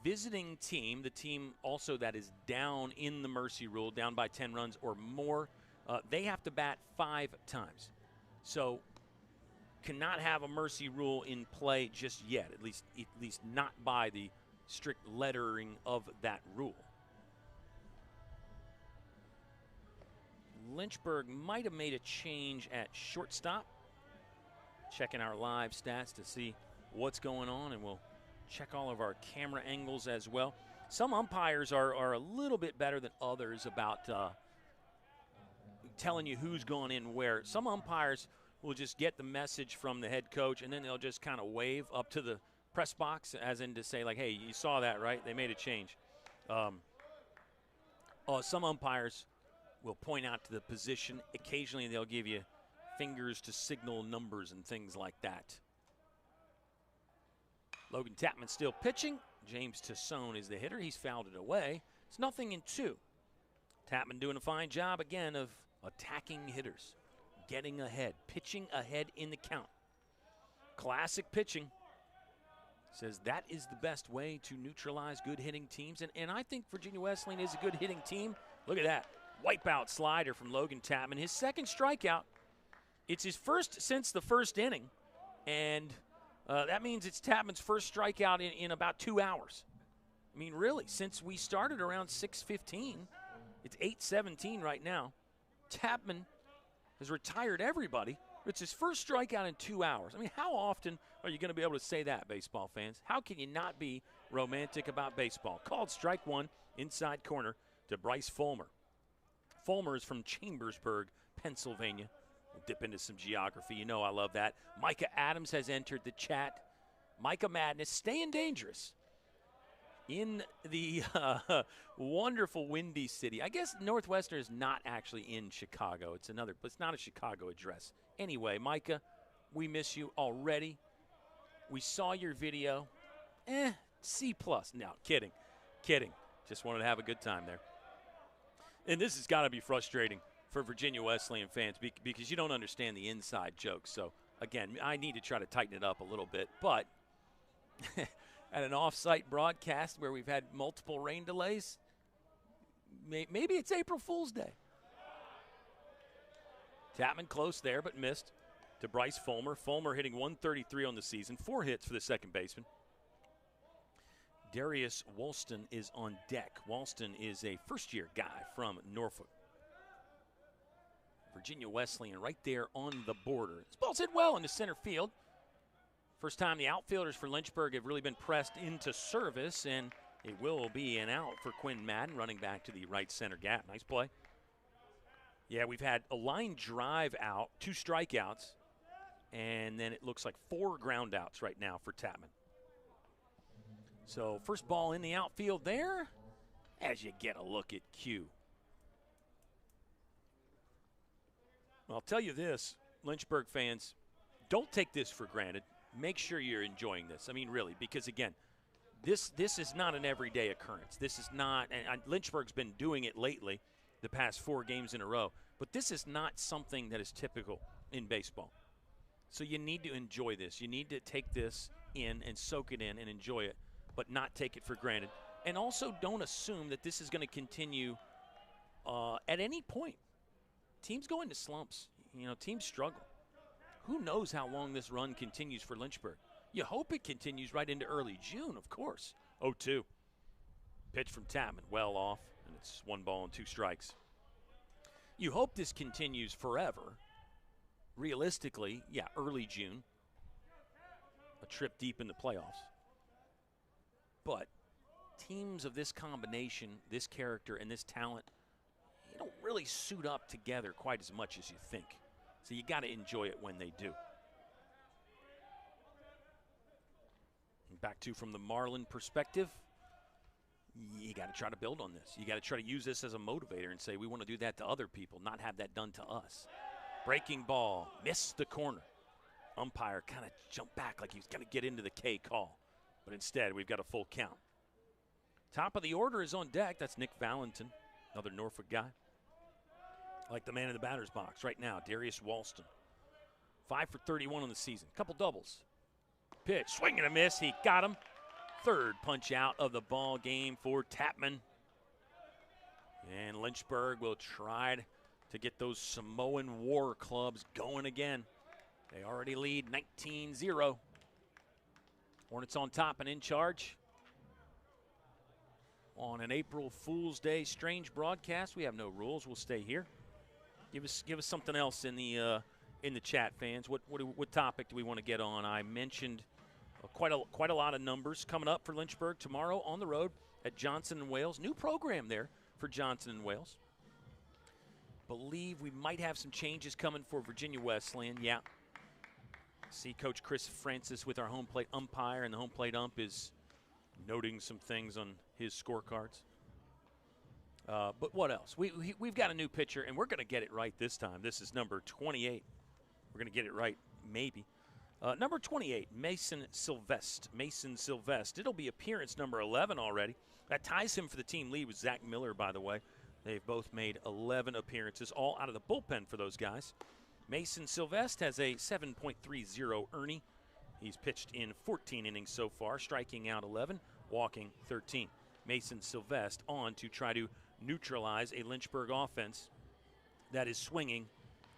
visiting team, the team also that is down in the mercy rule, down by 10 runs or more, they have to bat 5 times. So cannot have a mercy rule in play just yet, at least not by the strict lettering of that rule. Lynchburg might have made a change at shortstop. Checking our live stats to see what's going on, and we'll check all of our camera angles as well. Some umpires are a little bit better than others about telling you who's going in where. Some umpires will just get the message from the head coach, and then they'll just kind of wave up to the press box, as in to say, like, hey, you saw that, right? They made a change. Some umpires will point out to the position. Occasionally they'll give you fingers to signal numbers and things like that. Logan Tapman still pitching. James Tassone is the hitter. He's fouled it away. It's 0-2. Tapman doing a fine job again of attacking hitters, getting ahead, pitching ahead in the count. Classic pitching. Says that is the best way to neutralize good hitting teams. And I think Virginia Wesleyan is a good hitting team. Look at that. Wipeout slider from Logan Tapman. His second strikeout. It's his first since the first inning. And that means it's Tapman's first strikeout in about 2 hours. I mean, really, since we started around 6:15, it's 8:17 right now. Tapman has retired everybody. It's his first strikeout in 2 hours. I mean, how often are you going to be able to say that, baseball fans? How can you not be romantic about baseball? Called strike one, inside corner to Bryce Fulmer. Fulmer is from Chambersburg, Pennsylvania. We'll dip into some geography. You know I love that. Micah Adams has entered the chat. Micah Madness staying dangerous in the wonderful Windy City. I guess Northwestern is not actually in Chicago. It's not a Chicago address. Anyway, Micah, we miss you already. We saw your video. C+. No, kidding. Just wanted to have a good time there. And this has got to be frustrating for Virginia Wesleyan fans because you don't understand the inside jokes. So, again, I need to try to tighten it up a little bit. But at an off-site broadcast where we've had multiple rain delays, maybe it's April Fool's Day. Tapman close there but missed to Bryce Fulmer. Fulmer hitting 133 on the season, 4 hits for the second baseman. Darius Walston is on deck. Walston is a first-year guy from Norfolk. Virginia Wesleyan right there on the border. This ball's hit well into center field. First time the outfielders for Lynchburg have really been pressed into service, and It will be an out for Quinn Madden, running back to the right center gap. Nice play. Yeah, we've had a line drive out, 2 strikeouts, and then it looks like 4 ground outs right now for Tapman. So first ball in the outfield there as you get a look at Q. Well, I'll tell you this, Lynchburg fans, don't take this for granted. Make sure you're enjoying this. I mean, really, because, again, this is not an everyday occurrence. This is not – and Lynchburg's been doing it lately, the past 4 games in a row. But this is not something that is typical in baseball. So you need to enjoy this. You need to take this in and soak it in and enjoy it, but not take it for granted. And also don't assume that this is going to continue at any point. Teams go into slumps. You know, teams struggle. Who knows how long this run continues for Lynchburg? You hope it continues right into early June, of course. 0-2. Pitch from Tapman, well off, and it's 1 ball and 2 strikes. You hope this continues forever. Realistically, yeah, early June. A trip deep in the playoffs. But teams of this combination, this character, and this talent, you don't really suit up together quite as much as you think. So you got to enjoy it when they do. And back to from the Marlin perspective, you got to try to build on this. You got to try to use this as a motivator and say, we want to do that to other people, not have that done to us. Breaking ball, missed the corner. Umpire kind of jumped back like he was going to get into the K call. But instead, we've got a full count. Top of the order is on deck. That's Nick Valentin, another Norfolk guy. Like the man in the batter's box right now, Darius Walston. 5 for 31 on the season. Couple doubles. Pitch, swing and a miss. He got him. 3rd punch out of the ball game for Tapman. And Lynchburg will try to get those Samoan War clubs going again. They already lead 19-0. Hornets on top and in charge. On an April Fool's Day strange broadcast, we have no rules. We'll stay here. Give us something else in the chat, fans. What topic do we want to get on? I mentioned quite a lot of numbers coming up for Lynchburg tomorrow on the road at Johnson and Wales. New program there for Johnson and Wales. Believe we might have some changes coming for Virginia Wesleyan. Yeah. See Coach Chris Francis with our home plate umpire, and the home plate ump is noting some things on his scorecards. But what else? We've got a new pitcher, and we're going to get it right this time. This is number 28. We're going to get it right, maybe. Number 28, Mason Sylvester. It'll be appearance number 11 already. That ties him for the team lead with Zach Miller, by the way. They've both made 11 appearances, all out of the bullpen for those guys. Mason Sylvester has a 7.30 Ernie. He's pitched in 14 innings so far, striking out 11, walking 13. Mason Sylvester on to try to neutralize a Lynchburg offense that is swinging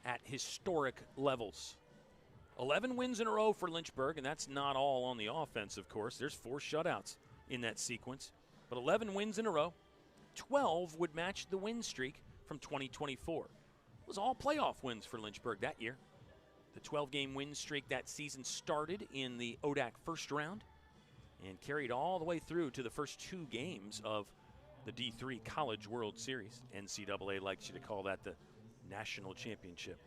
at historic levels. 11 wins in a row for Lynchburg, and that's not all on the offense, of course. There's 4 shutouts in that sequence. But 11 wins in a row. 12 would match the win streak from 2024. It was all playoff wins for Lynchburg that year. The 12-game win streak that season started in the ODAC first round and carried all the way through to the first 2 games of the D3 College World Series. NCAA likes you to call that the national championship.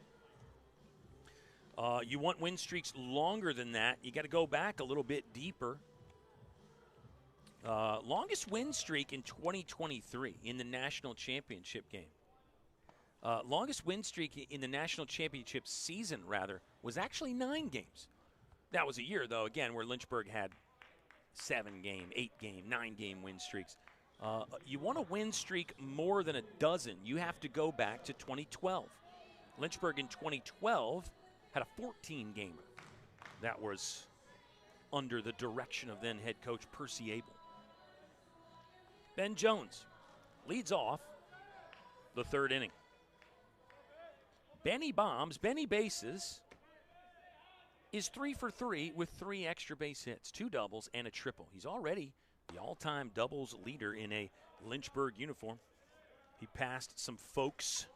You want win streaks longer than that, you got to go back a little bit deeper. Longest win streak in 2023 in the national championship game. Longest win streak in the national championship season, rather, was actually 9 games. That was a year, though, again, where Lynchburg had 7-game, 8-game, 9-game win streaks. You want a win streak more than a dozen, you have to go back to 2012. Lynchburg in 2012 had a 14-gamer. That was under the direction of then head coach Percy Abel. Ben Jones leads off the 3rd inning. Benny bombs, Benny bases, is 3 for 3 with 3 extra base hits, 2 doubles and a triple. He's already the all-time doubles leader in a Lynchburg uniform. He passed some folks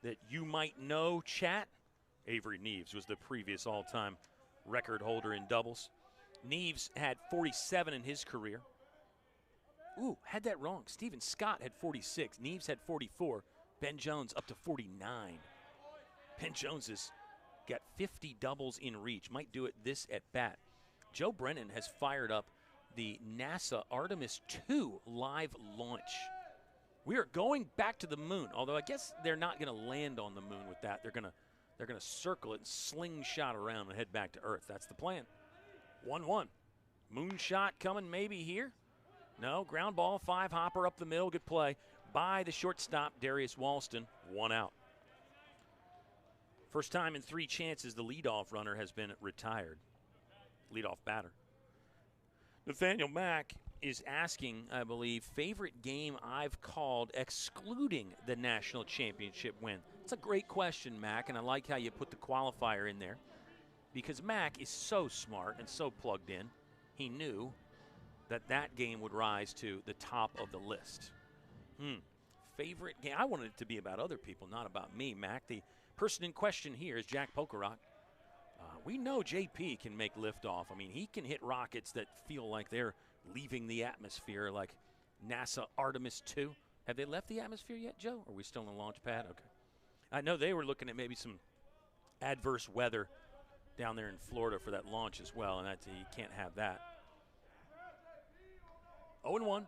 that you might know, chat. Avery Neves was the previous all-time record holder in doubles. Neves had 47 in his career. Ooh, had that wrong. Steven Scott had 46. Neves had 44. Ben Jones up to 49. Ben Jones has got 50 doubles in reach. Might do it this at bat. Joe Brennan has fired up the NASA Artemis II live launch. We are going back to the moon, although I guess they're not going to land on the moon with that. They're going to circle it and slingshot around and head back to Earth. That's the plan. 1-1. Moonshot coming maybe here. No, ground ball, 5-hopper up the middle. Good play by the shortstop, Darius Walston. 1 out. First time in 3 chances the leadoff runner has been retired. Leadoff batter. Nathaniel Mack is asking, I believe, favorite game I've called excluding the national championship win. It's a great question, Mack, and I like how you put the qualifier in there because Mack is so smart and so plugged in. He knew that game would rise to the top of the list. Favorite game? I wanted it to be about other people, not about me, Mac. The person in question here is Jack Pokerock. We know JP can make liftoff. I mean, he can hit rockets that feel like they're leaving the atmosphere, like NASA Artemis II. Have they left the atmosphere yet, Joe? Or are we still on the launch pad? Okay. I know they were looking at maybe some adverse weather down there in Florida for that launch as well, and you can't have that. 0-1.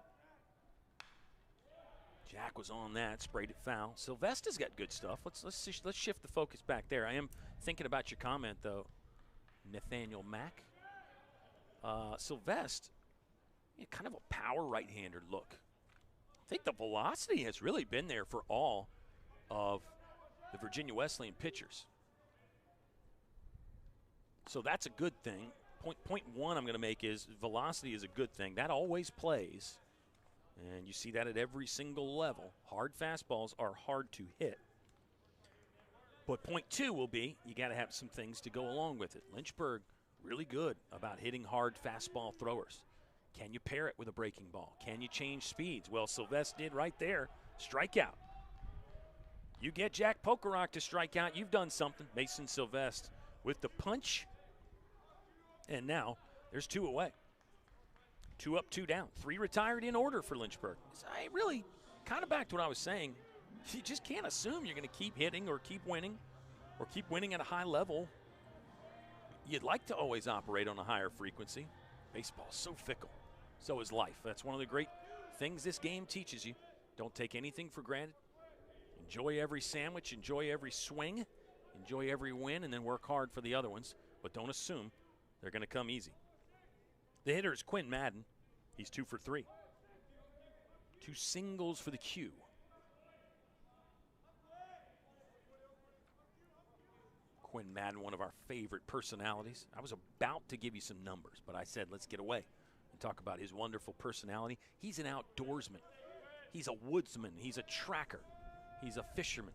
Jack was on that, sprayed it foul. Sylvester's got good stuff. Let's shift the focus back there. I am thinking about your comment, though, Nathaniel Mack. Sylvester, kind of a power right-hander look. I think the velocity has really been there for all of the Virginia Wesleyan pitchers. So that's a good thing. Point one I'm going to make is velocity is a good thing. That always plays. And you see that at every single level. Hard fastballs are hard to hit. But point two will be you got to have some things to go along with it. Lynchburg, really good about hitting hard fastball throwers. Can you pair it with a breaking ball? Can you change speeds? Well, Sylvester did right there. Strikeout. You get Jack Pokerock to strike out, you've done something. Mason Sylvester with the punch. And now there's 2 away. 2 up, 2 down. 3 retired in order for Lynchburg. I really, kind of back to what I was saying, you just can't assume you're going to keep hitting or keep winning at a high level. You'd like to always operate on a higher frequency. Baseball's so fickle. So is life. That's one of the great things this game teaches you. Don't take anything for granted. Enjoy every sandwich. Enjoy every swing. Enjoy every win, and then work hard for the other ones. But don't assume they're going to come easy. The hitter is Quinn Madden. He's 2 for 3. 2 singles for the Q. Quinn Madden, one of our favorite personalities. I was about to give you some numbers, but I said let's get away and talk about his wonderful personality. He's an outdoorsman. He's a woodsman. He's a tracker. He's a fisherman.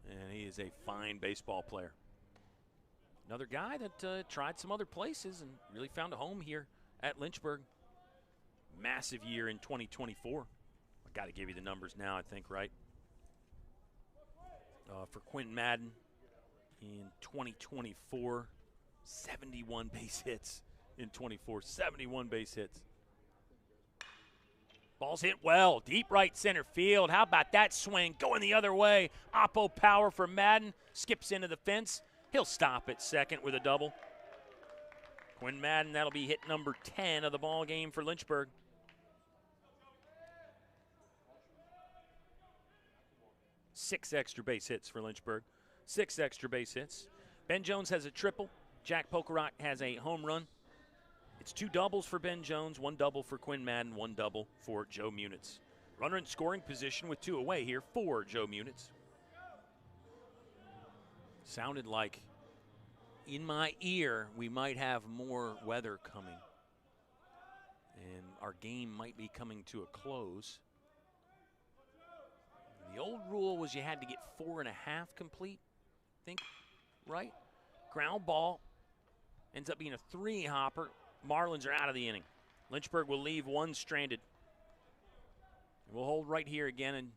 And he is a fine baseball player. Another guy that tried some other places and really found a home here at Lynchburg. Massive year in 2024. I got to give you the numbers now, I think, right? For Quinn Madden in 2024, 71 base hits in 24. 71 base hits. Ball's hit well. Deep right center field. How about that swing? Going the other way. Oppo power for Madden. Skips into the fence. He'll stop at second with a double. Quinn Madden, that'll be hit number 10 of the ball game for Lynchburg. Six extra base hits for Lynchburg. 6 extra base hits. Ben Jones has a triple. Jack Pokerock has a home run. It's 2 doubles for Ben Jones, 1 double for Quinn Madden, 1 double for Joe Munitz. Runner in scoring position with 2 away here for Joe Munitz. Sounded like in my ear we might have more weather coming. And our game might be coming to a close. The old rule was you had to get 4.5 complete, I think, right? Ground ball ends up being a 3-hopper. Marlins are out of the inning. Lynchburg will leave 1 stranded. We'll hold right here again and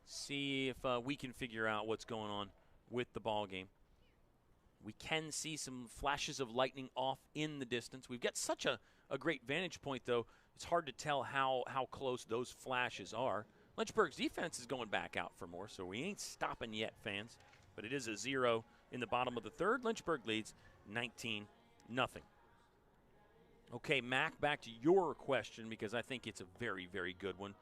see if we can figure out what's going on with the ball game. We can see some flashes of lightning off in the distance. We've got such a great vantage point, though. it's hard to tell how close those flashes are. Lynchburg's defense is going back out for more, so we ain't stopping yet, fans. But it is a 0 in the bottom of the third. Lynchburg leads 19-0. Okay, Mac, back to your question because I think it's a very, very good one.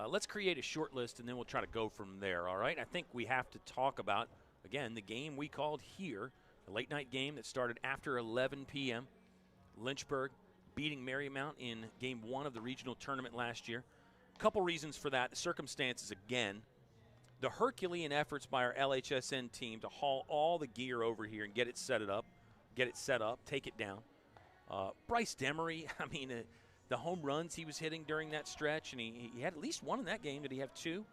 Let's create a short list, and then we'll try to go from there, all right? I think we have to talk about, again, the game we called here, the late-night game that started after 11 p.m. Lynchburg beating Marymount in Game 1 of the regional tournament last year. A couple reasons for that. The circumstances, again, the Herculean efforts by our LHSN team to haul all the gear over here and get it set up, take it down. Bryce Demery, I mean, the home runs he was hitting during that stretch, and he had at least one in that game. Did he have two?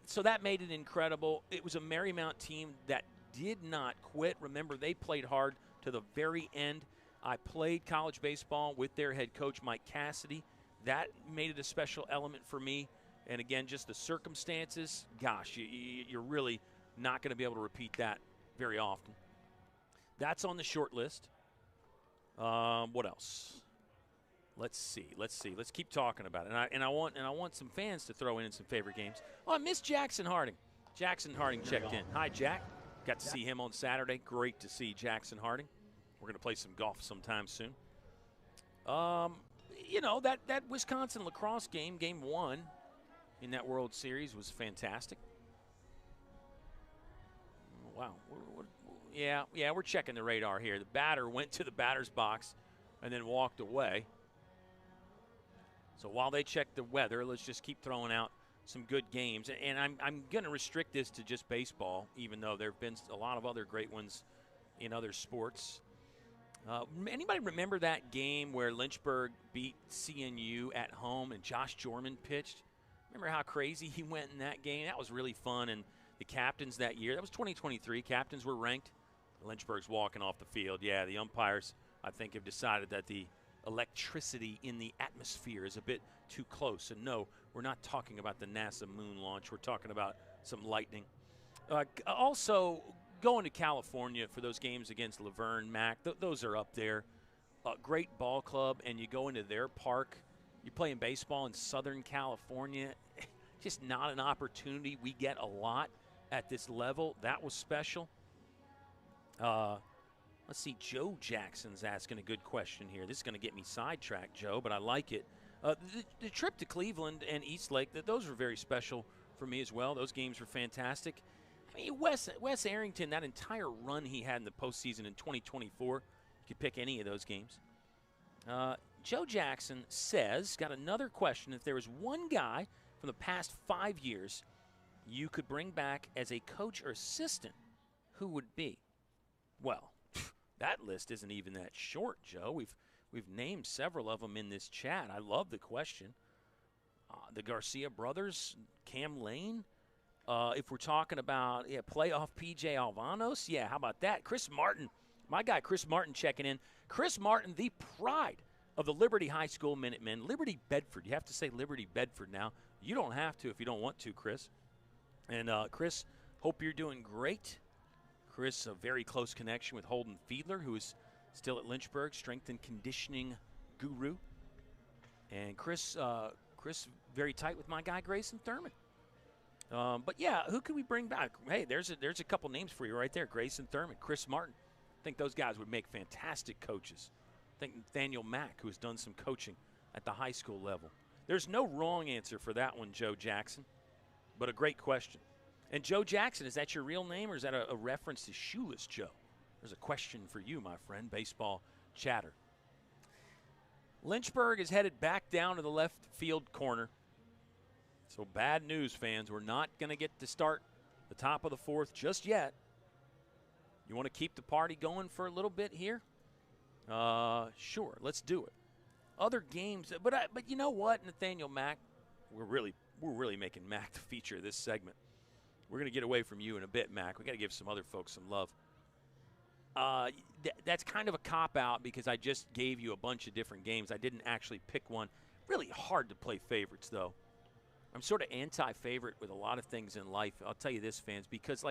So that made it incredible. It was a Marymount team that did not quit. Remember, they played hard to the very end. I played college baseball with their head coach, Mike Cassidy. That made it a special element for me. And, again, just the circumstances, gosh, you're really not going to be able to repeat that very often. That's on the short list. What else? Let's see. Let's keep talking about it. And I want some fans to throw in some favorite games. Oh, I missed Jackson Harding. Jackson Harding checked in. Hi, Jack. Got to see him on Saturday. Great to see Jackson Harding. We're going to play some golf sometime soon. That Wisconsin lacrosse game, Game 1 in that World Series was fantastic. Wow. Yeah, we're checking the radar here. The batter went to the batter's box and then walked away. So while they check the weather, let's just keep throwing out some good games. And I'm going to restrict this to just baseball, even though there have been a lot of other great ones in other sports. Anybody remember that game where Lynchburg beat CNU at home and Josh Jorman pitched? Remember how crazy he went in that game? That was really fun. And the captains that year, that was 2023, captains were ranked. Lynchburg's walking off the field. Yeah, the umpires, I think, have decided that the electricity in the atmosphere is a bit too close. And no, we're not talking about the NASA moon launch. We're talking about some lightning. Also, going to California for those games against Laverne, Mac, those are up there. Great ball club, and you go into their park. You're playing baseball in Southern California. Just not an opportunity we get a lot at this level. That was special. Let's see. Joe Jackson's asking a good question here. This is going to get me sidetracked, Joe, but I like it. The trip to Cleveland and Eastlake, those were very special for me as well. Those games were fantastic. I mean, Wes Arrington, that entire run he had in the postseason in 2024, you could pick any of those games. Joe Jackson says, got another question. If there was one guy from the past 5 years you could bring back as a coach or assistant, who would be? Well, that list isn't even that short, Joe. We've named several of them in this chat. I love the question. The Garcia brothers, Cam Lane. If we're talking about playoff PJ Alvanos, how about that? Chris Martin, my guy Chris Martin checking in. Chris Martin, the pride of the Liberty High School Minutemen. Liberty Bedford. You have to say Liberty Bedford now. You don't have to if you don't want to, Chris. And Chris, hope you're doing great. Chris, a very close connection with Holden Fiedler, who is still at Lynchburg, strength and conditioning guru. And Chris, very tight with my guy Grayson Thurman. But who can we bring back? Hey, there's a couple names for you right there. Grayson Thurman, Chris Martin. I think those guys would make fantastic coaches. I think Nathaniel Mack, who has done some coaching at the high school level. There's no wrong answer for that one, Joe Jackson, but a great question. And Joe Jackson, is that your real name or is that a reference to Shoeless Joe? There's a question for you, my friend, baseball chatter. Lynchburg is headed back down to the left field corner. So bad news, fans. We're not going to get to start the top of the fourth just yet. You want to keep the party going for a little bit here? Sure, let's do it. Other games, but you know what, Nathaniel Mack, we're really making Mack the feature of this segment. We're going to get away from you in a bit, Mac. We got to give some other folks some love. That's kind of a cop-out because I just gave you a bunch of different games. I didn't actually pick one. Really hard to play favorites, though. I'm sort of anti-favorite with a lot of things in life. I'll tell you this, fans, because,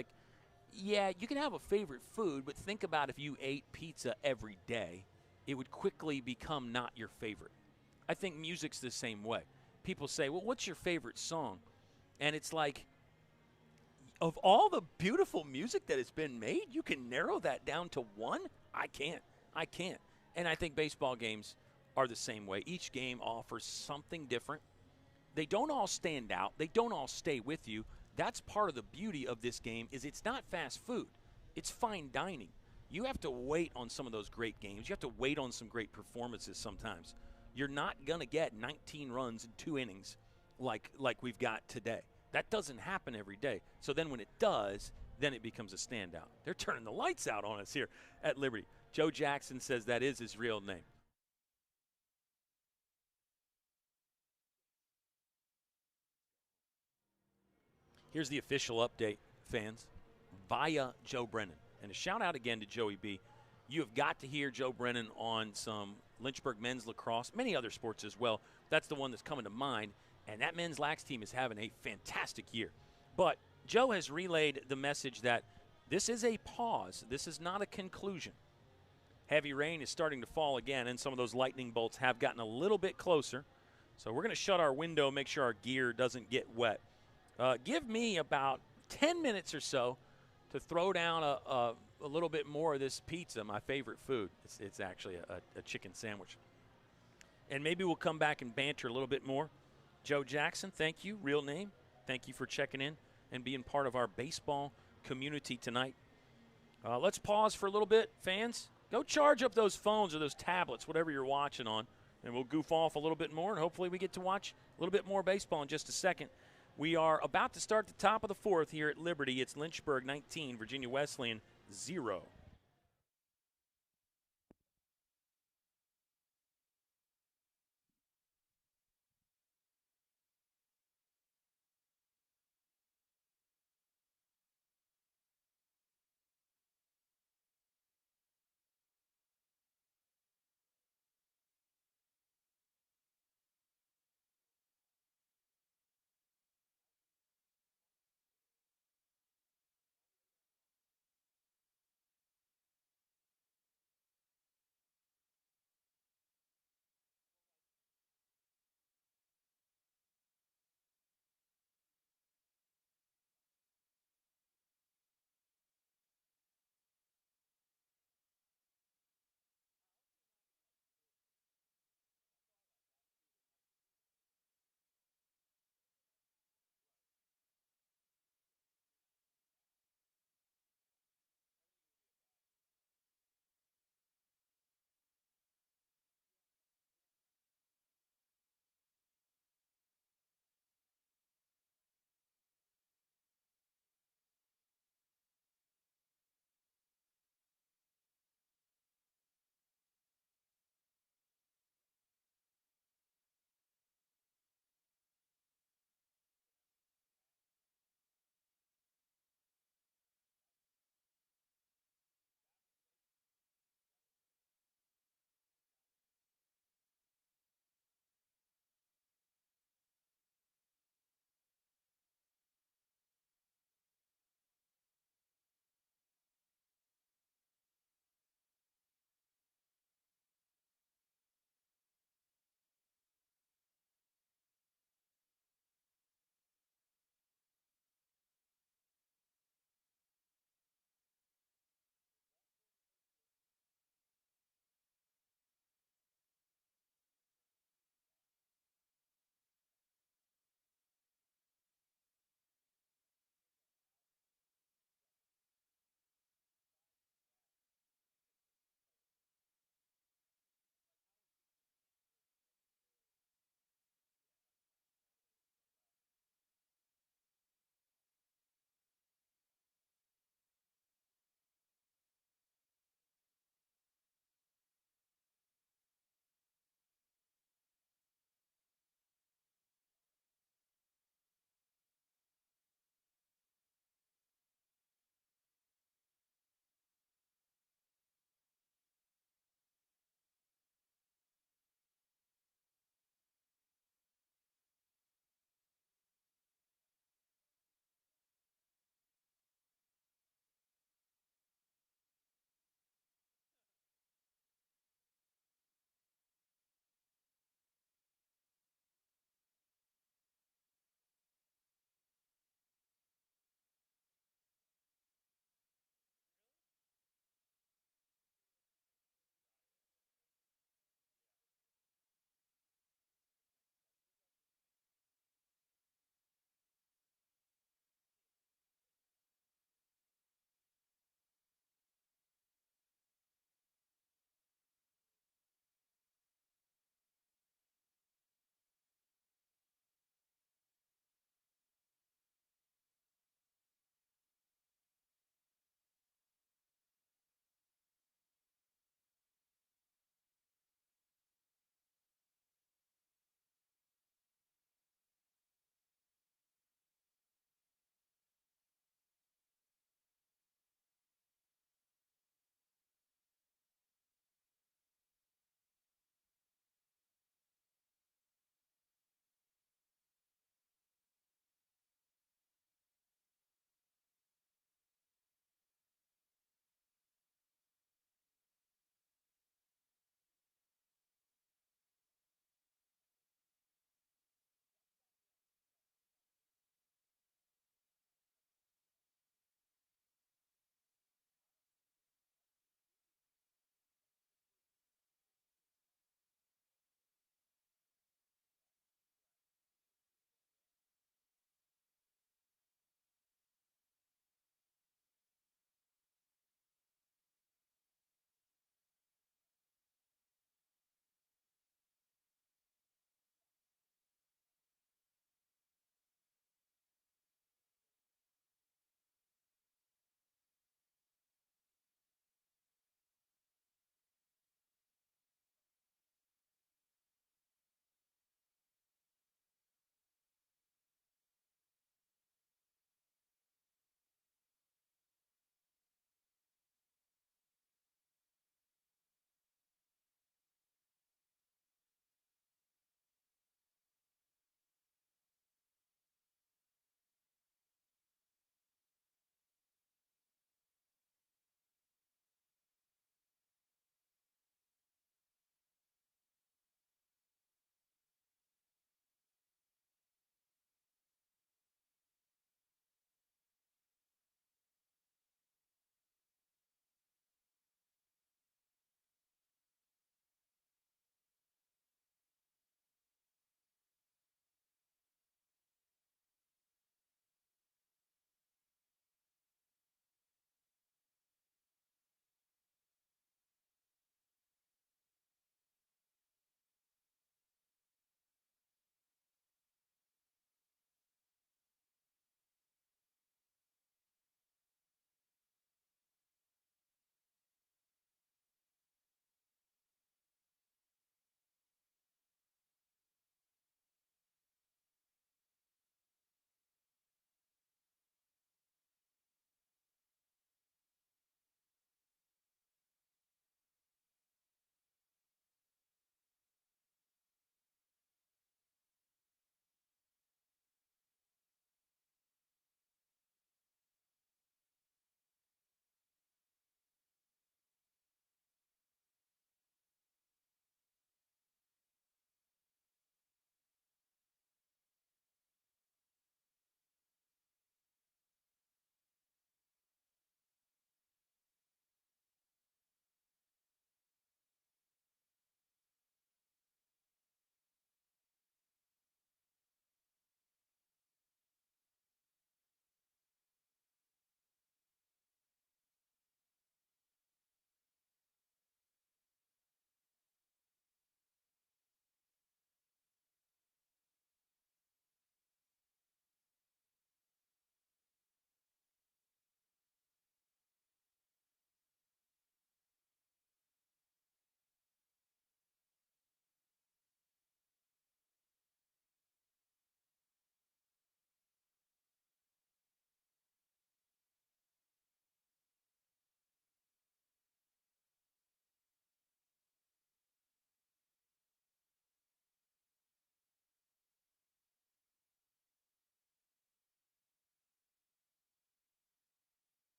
you can have a favorite food, but think about if you ate pizza every day, it would quickly become not your favorite. I think music's the same way. People say, well, what's your favorite song? And it's like, of all the beautiful music that has been made, you can narrow that down to one? I can't. I can't. And I think baseball games are the same way. Each game offers something different. They don't all stand out. They don't all stay with you. That's part of the beauty of this game is it's not fast food. It's fine dining. You have to wait on some of those great games. You have to wait on some great performances sometimes. You're not going to get 19 runs in 2 innings like we've got today. That doesn't happen every day. So then when it does, then it becomes a standout. They're turning the lights out on us here at Liberty. Joe Jackson says that is his real name. Here's the official update, fans, via Joe Brennan. And a shout out again to Joey B. You have got to hear Joe Brennan on some Lynchburg men's lacrosse, many other sports as well. That's the one that's coming to mind. And that men's lax team is having a fantastic year. But Joe has relayed the message that this is a pause. This is not a conclusion. Heavy rain is starting to fall again, and some of those lightning bolts have gotten a little bit closer. So we're going to shut our window, make sure our gear doesn't get wet. Give me about 10 minutes or so to throw down a little bit more of this pizza, my favorite food. It's actually a chicken sandwich. And maybe we'll come back and banter a little bit more. Joe Jackson, thank you, real name. Thank you for checking in and being part of our baseball community tonight. Let's pause for a little bit, fans. Go charge up those phones or those tablets, whatever you're watching on, and we'll goof off a little bit more, and hopefully we get to watch a little bit more baseball in just a second. We are about to start the top of the 4th here at Liberty. It's Lynchburg 19, Virginia Wesleyan 0.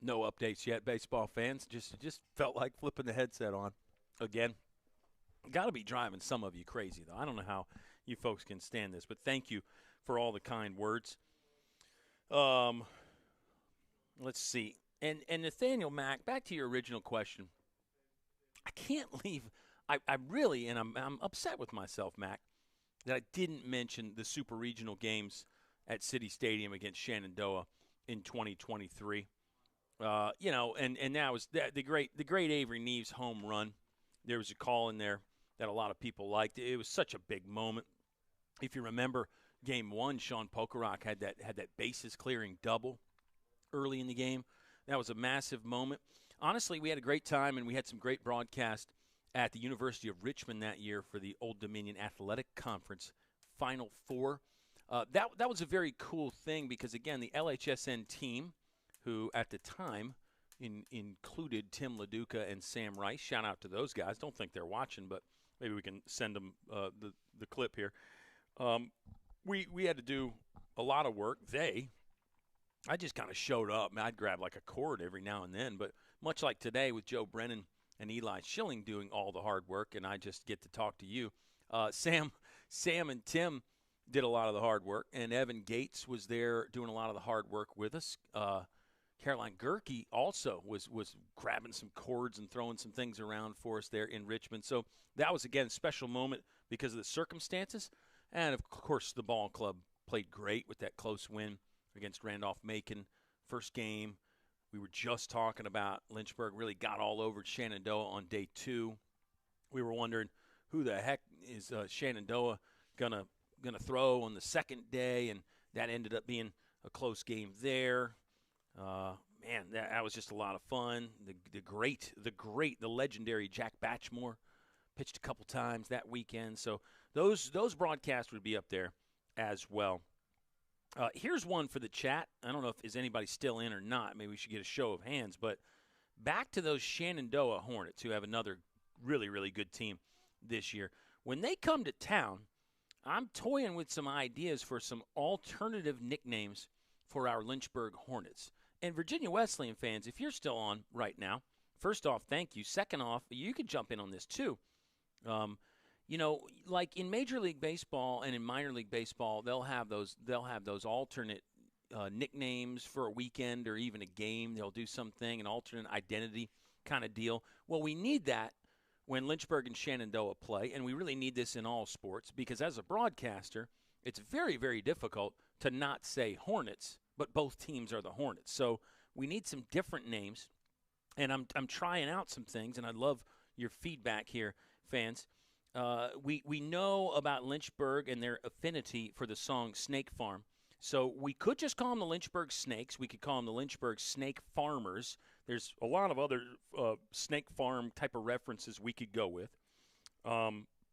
No updates yet, baseball fans. Just felt like flipping the headset on again. Got to be driving some of you crazy, though. I don't know how you folks can stand this, but thank you for all the kind words. Let's see. And Nathaniel Mack, back to your original question. I can't leave. I really, and I'm upset with myself, Mac, that I didn't mention the super regional games at City Stadium against Shenandoah in 2023. And now is the great Avery Neves home run. There was a call in there that a lot of people liked. It was such a big moment. If you remember, Game 1, Sean Pokerock had that bases clearing double early in the game. That was a massive moment. Honestly, we had a great time, and we had some great broadcast at the University of Richmond that year for the Old Dominion Athletic Conference Final Four. That was a very cool thing because, again, the LHSN team, who at the time included Tim LaDuca and Sam Rice. Shout out to those guys. Don't think they're watching, but maybe we can send them the clip here. We had to do a lot of work. I just kind of showed up. I'd grab like a cord every now and then, but much like today with Joe Brennan and Eli Schilling doing all the hard work, and I just get to talk to you. Sam and Tim did a lot of the hard work, and Evan Gates was there doing a lot of the hard work with us. Caroline Gerke also was grabbing some cords and throwing some things around for us there in Richmond. So that was, again, a special moment because of the circumstances. And, of course, the ball club played great with that close win against Randolph-Macon. First game, we were just talking about Lynchburg really got all over Shenandoah on day 2. We were wondering who the heck is Shenandoah gonna throw on the second day, and that ended up being a close game there. Man, that was just a lot of fun. The legendary Jack Batchmore pitched a couple times that weekend. So those broadcasts would be up there as well. Here's one for the chat. I don't know is anybody still in or not. Maybe we should get a show of hands. But back to those Shenandoah Hornets, who have another really, really good team this year. When they come to town, I'm toying with some ideas for some alternative nicknames for our Lynchburg Hornets. And Virginia Wesleyan fans, if you're still on right now, first off, thank you. Second off, you can jump in on this too. Like in Major League Baseball and in minor league baseball, they'll have those alternate nicknames for a weekend or even a game. They'll do something, an alternate identity kind of deal. Well, we need that when Lynchburg and Shenandoah play, and we really need this in all sports because as a broadcaster, it's very, very difficult to not say Hornets, but both teams are the Hornets. So we need some different names, and I'm trying out some things, and I'd love your feedback here, fans. We know about Lynchburg and their affinity for the song Snake Farm. So we could just call them the Lynchburg Snakes. We could call them the Lynchburg Snake Farmers. There's a lot of other snake farm type of references we could go with.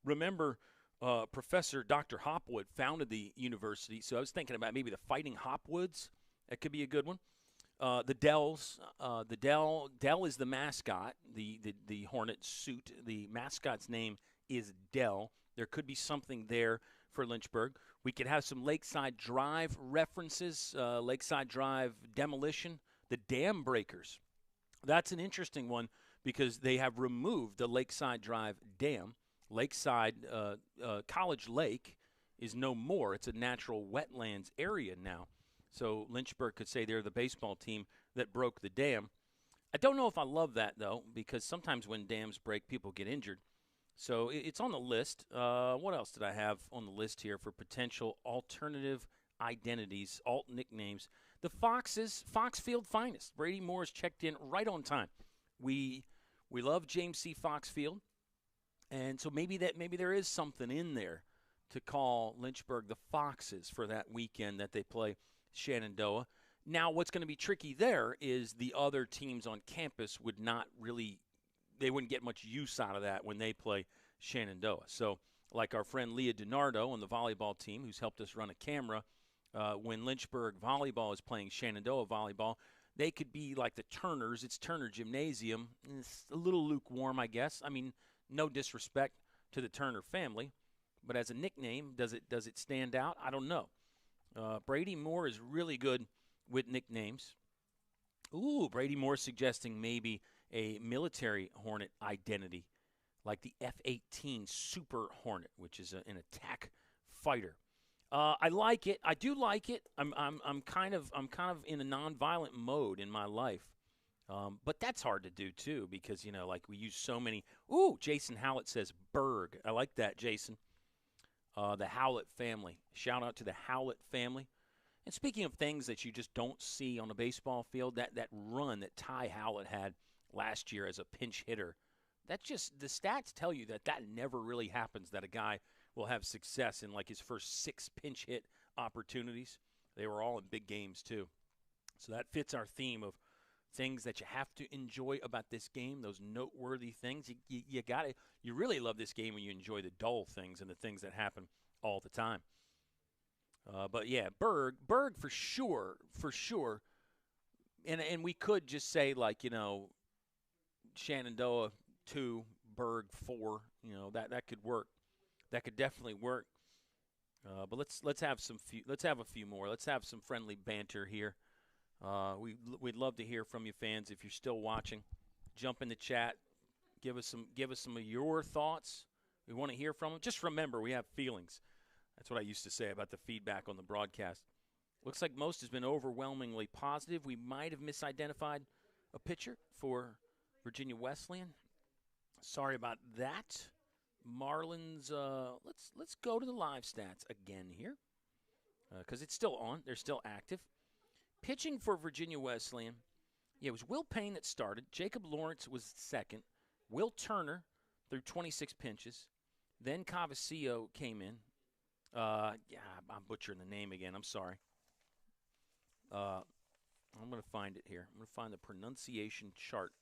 Remember, Professor Dr. Hopwood founded the university, so I was thinking about maybe the Fighting Hopwoods. That could be a good one. The Dells. Dell is the mascot, the Hornet suit. The mascot's name is Dell. There could be something there for Lynchburg. We could have some Lakeside Drive references, Lakeside Drive Demolition, the Dam Breakers. That's an interesting one because they have removed the Lakeside Drive Dam. Lakeside College Lake is no more. It's a natural wetlands area now. So Lynchburg could say they're the baseball team that broke the dam. I don't know if I love that, though, because sometimes when dams break, people get injured. So it's on the list. What else did I have on the list here for potential alternative identities, alt nicknames? The Foxes, Foxfield Finest. Brady Moore has checked in right on time. We love James C. Foxfield, and so maybe there is something in there to call Lynchburg the Foxes for that weekend that they play Shenandoah. Now, what's going to be tricky there is the other teams on campus they wouldn't get much use out of that when they play Shenandoah. So, like our friend Leah DiNardo on the volleyball team, who's helped us run a camera, when Lynchburg volleyball is playing Shenandoah volleyball, they could be like the Turners. It's Turner Gymnasium. It's a little lukewarm, I guess. I mean, no disrespect to the Turner family, but as a nickname, does it stand out? I don't know. Brady Moore is really good with nicknames. Ooh, Brady Moore suggesting maybe a military Hornet identity, like the F-18 Super Hornet, which is an attack fighter. I like it. I do like it. I'm kind of in a nonviolent mode in my life. But that's hard to do, too, because, like we use so many. Ooh, Jason Howlett says Berg. I like that, Jason. The Howlett family. Shout out to the Howlett family. And speaking of things that you just don't see on a baseball field, that run that Ty Howlett had last year as a pinch hitter, that's just, the stats tell you that never really happens, that a guy will have success in like his first 6 pinch hit opportunities. They were all in big games, too. So that fits our theme of things that you have to enjoy about this game, those noteworthy things. You really love this game when you enjoy the dull things and the things that happen all the time. But yeah, Berg for sure. And we could just say, like, Shenandoah 2, Berg 4. That could work. That could definitely work. But let's have a few more. Let's have some friendly banter here. We'd love to hear from you, fans. If you're still watching, jump in the chat. Give us some of your thoughts. We want to hear from them. Just remember, we have feelings. That's what I used to say about the feedback on the broadcast. Looks like most has been overwhelmingly positive. We might have misidentified a pitcher for Virginia Wesleyan. Sorry about that. Marlins, let's go to the live stats again here because it's still on. They're still active. Pitching for Virginia Wesleyan, it was Will Payne that started. Jacob Lawrence was second. Will Turner threw 26 pitches. Then Cavaccio came in. I'm butchering the name again. I'm sorry. I'm going to find it here. I'm going to find the pronunciation chart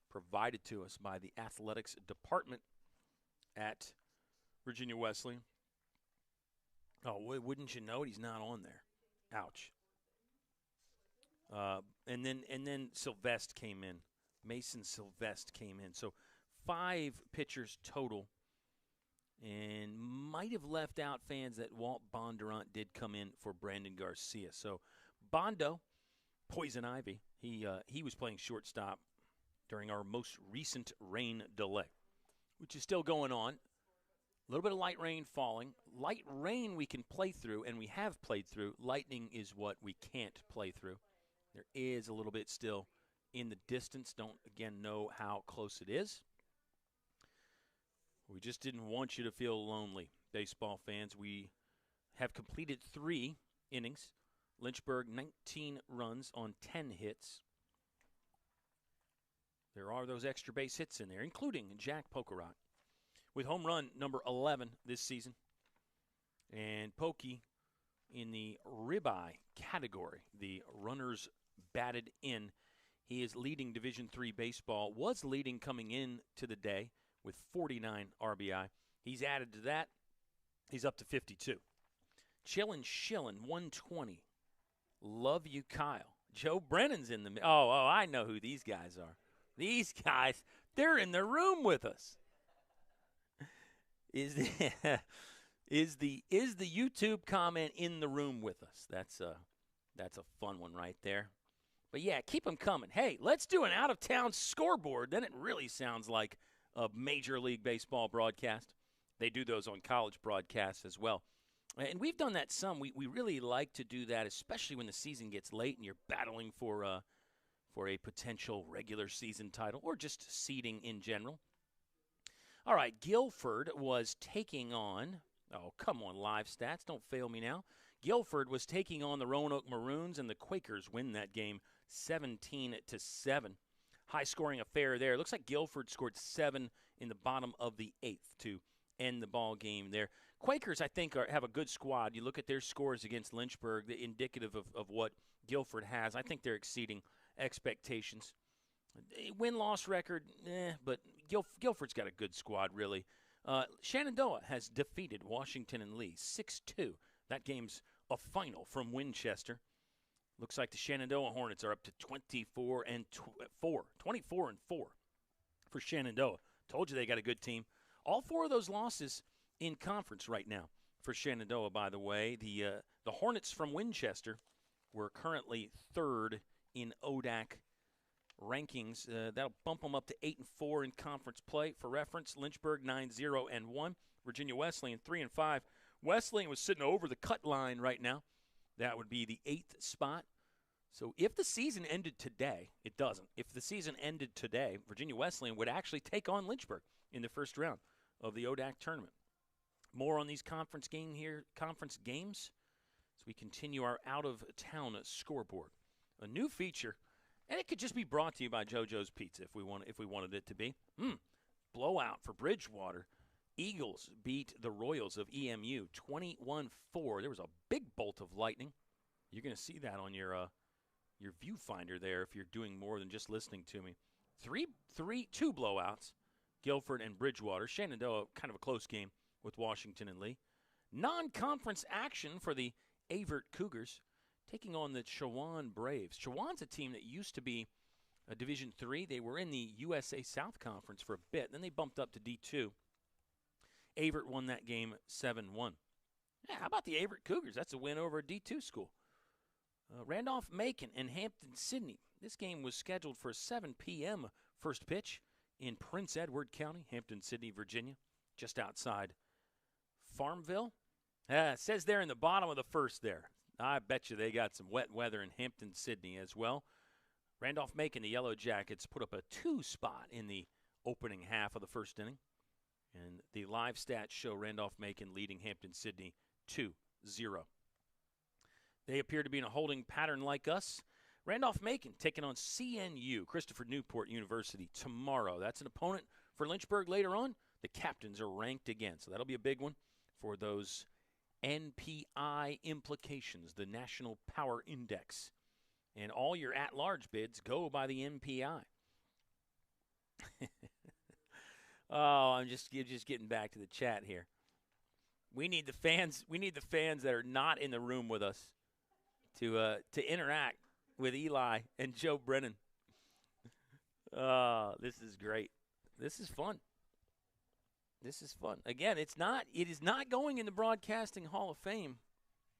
provided to us by the athletics department at Virginia Wesleyan. Oh, wouldn't you know it? He's not on there. Ouch. And then Sylvestre came in. Mason Sylvestre came in. So 5 pitchers total. And might have left out, fans, that Walt Bondurant did come in for Brandon Garcia. So Bondo, Poison Ivy, he was playing shortstop during our most recent rain delay, which is still going on. A little bit of light rain falling. Light rain we can play through, and we have played through. Lightning is what we can't play through. There is a little bit still in the distance. Don't, again, know how close it is. We just didn't want you to feel lonely, baseball fans. We have completed 3 innings. Lynchburg, 19 runs on 10 hits. There are those extra base hits in there, including Jack Pokerot, with home run number 11 this season. And Pokey in the ribeye category, the runners batted in. He is leading Division III baseball, was leading coming in to the day with 49 RBI. He's added to that. He's up to 52. Chillin' 120. Love you, Kyle. Joe Brennan's in the – oh, I know who these guys are. These guys, they're in the room with us. Is the YouTube comment in the room with us? That's a fun one right there. But, yeah, keep them coming. Hey, let's do an out-of-town scoreboard. Then it really sounds like a Major League Baseball broadcast. They do those on college broadcasts as well. And we've done that some. We really like to do that, especially when the season gets late and you're battling for a potential regular season title or just seeding in general. All right, Guilford was taking on – oh, come on, live stats. Don't fail me now. Guilford was taking on the Roanoke Maroons, and the Quakers win that game 17-7. High-scoring affair there. It looks like Guilford scored 7 in the bottom of the 8th to end the ball game there. Quakers, I think, have a good squad. You look at their scores against Lynchburg, indicative of what Guilford has. I think they're exceeding expectations. Win-loss record, but Guilford's got a good squad, really. Shenandoah has defeated Washington and Lee 6-2. That game's a final from Winchester. Looks like the Shenandoah Hornets are up to 24-4. 24-4 for Shenandoah. Told you they got a good team. All 4 of those losses in conference right now for Shenandoah, by the way. The Hornets from Winchester were currently 3rd in ODAC rankings. That'll bump them up to 8-4 in conference play. For reference, Lynchburg 9-0-1, Virginia Wesleyan 3-5. Wesleyan was sitting over the cut line right now. That would be the 8th spot. So if the season ended today, it doesn't. If the season ended today, Virginia Wesleyan would actually take on Lynchburg in the first round of the ODAC tournament. More on these conference games as we continue our out-of-town scoreboard. A new feature, and it could just be brought to you by JoJo's Pizza if we wanted it to be. Blowout for Bridgewater. Eagles beat the Royals of EMU 21-4. There was a big bolt of lightning. You're going to see that on your viewfinder there if you're doing more than just listening to me. Two blowouts, Guilford and Bridgewater. Shenandoah, kind of a close game with Washington and Lee. Non-conference action for the Avert Cougars taking on the Chowan Braves. Chowan's a team that used to be a Division III. They were in the USA South Conference for a bit. Then they bumped up to D2. Avert won that game 7-1. Yeah, how about the Avert Cougars? That's a win over a D2 school. Randolph-Macon and Hampton-Sydney. This game was scheduled for a 7 p.m. first pitch in Prince Edward County, Hampton-Sydney, Virginia, just outside Farmville. It says there in the bottom of the first there. I bet you they got some wet weather in Hampton-Sydney as well. Randolph-Macon, the Yellow Jackets, put up a 2 spot in the opening half of the first inning. And the live stats show Randolph-Macon leading Hampton-Sydney 2-0. They appear to be in a holding pattern like us. Randolph-Macon taking on CNU, Christopher Newport University, tomorrow. That's an opponent for Lynchburg later on. The captains are ranked again, so that'll be a big one for those NPI implications, the National Power Index. And all your at-large bids go by the NPI. Oh, I'm just getting back to the chat here. We need the fans. We need the fans that are not in the room with us to interact with Eli and Joe Brennan. This is great. This is fun. This is fun. Again, it is not going in the Broadcasting Hall of Fame,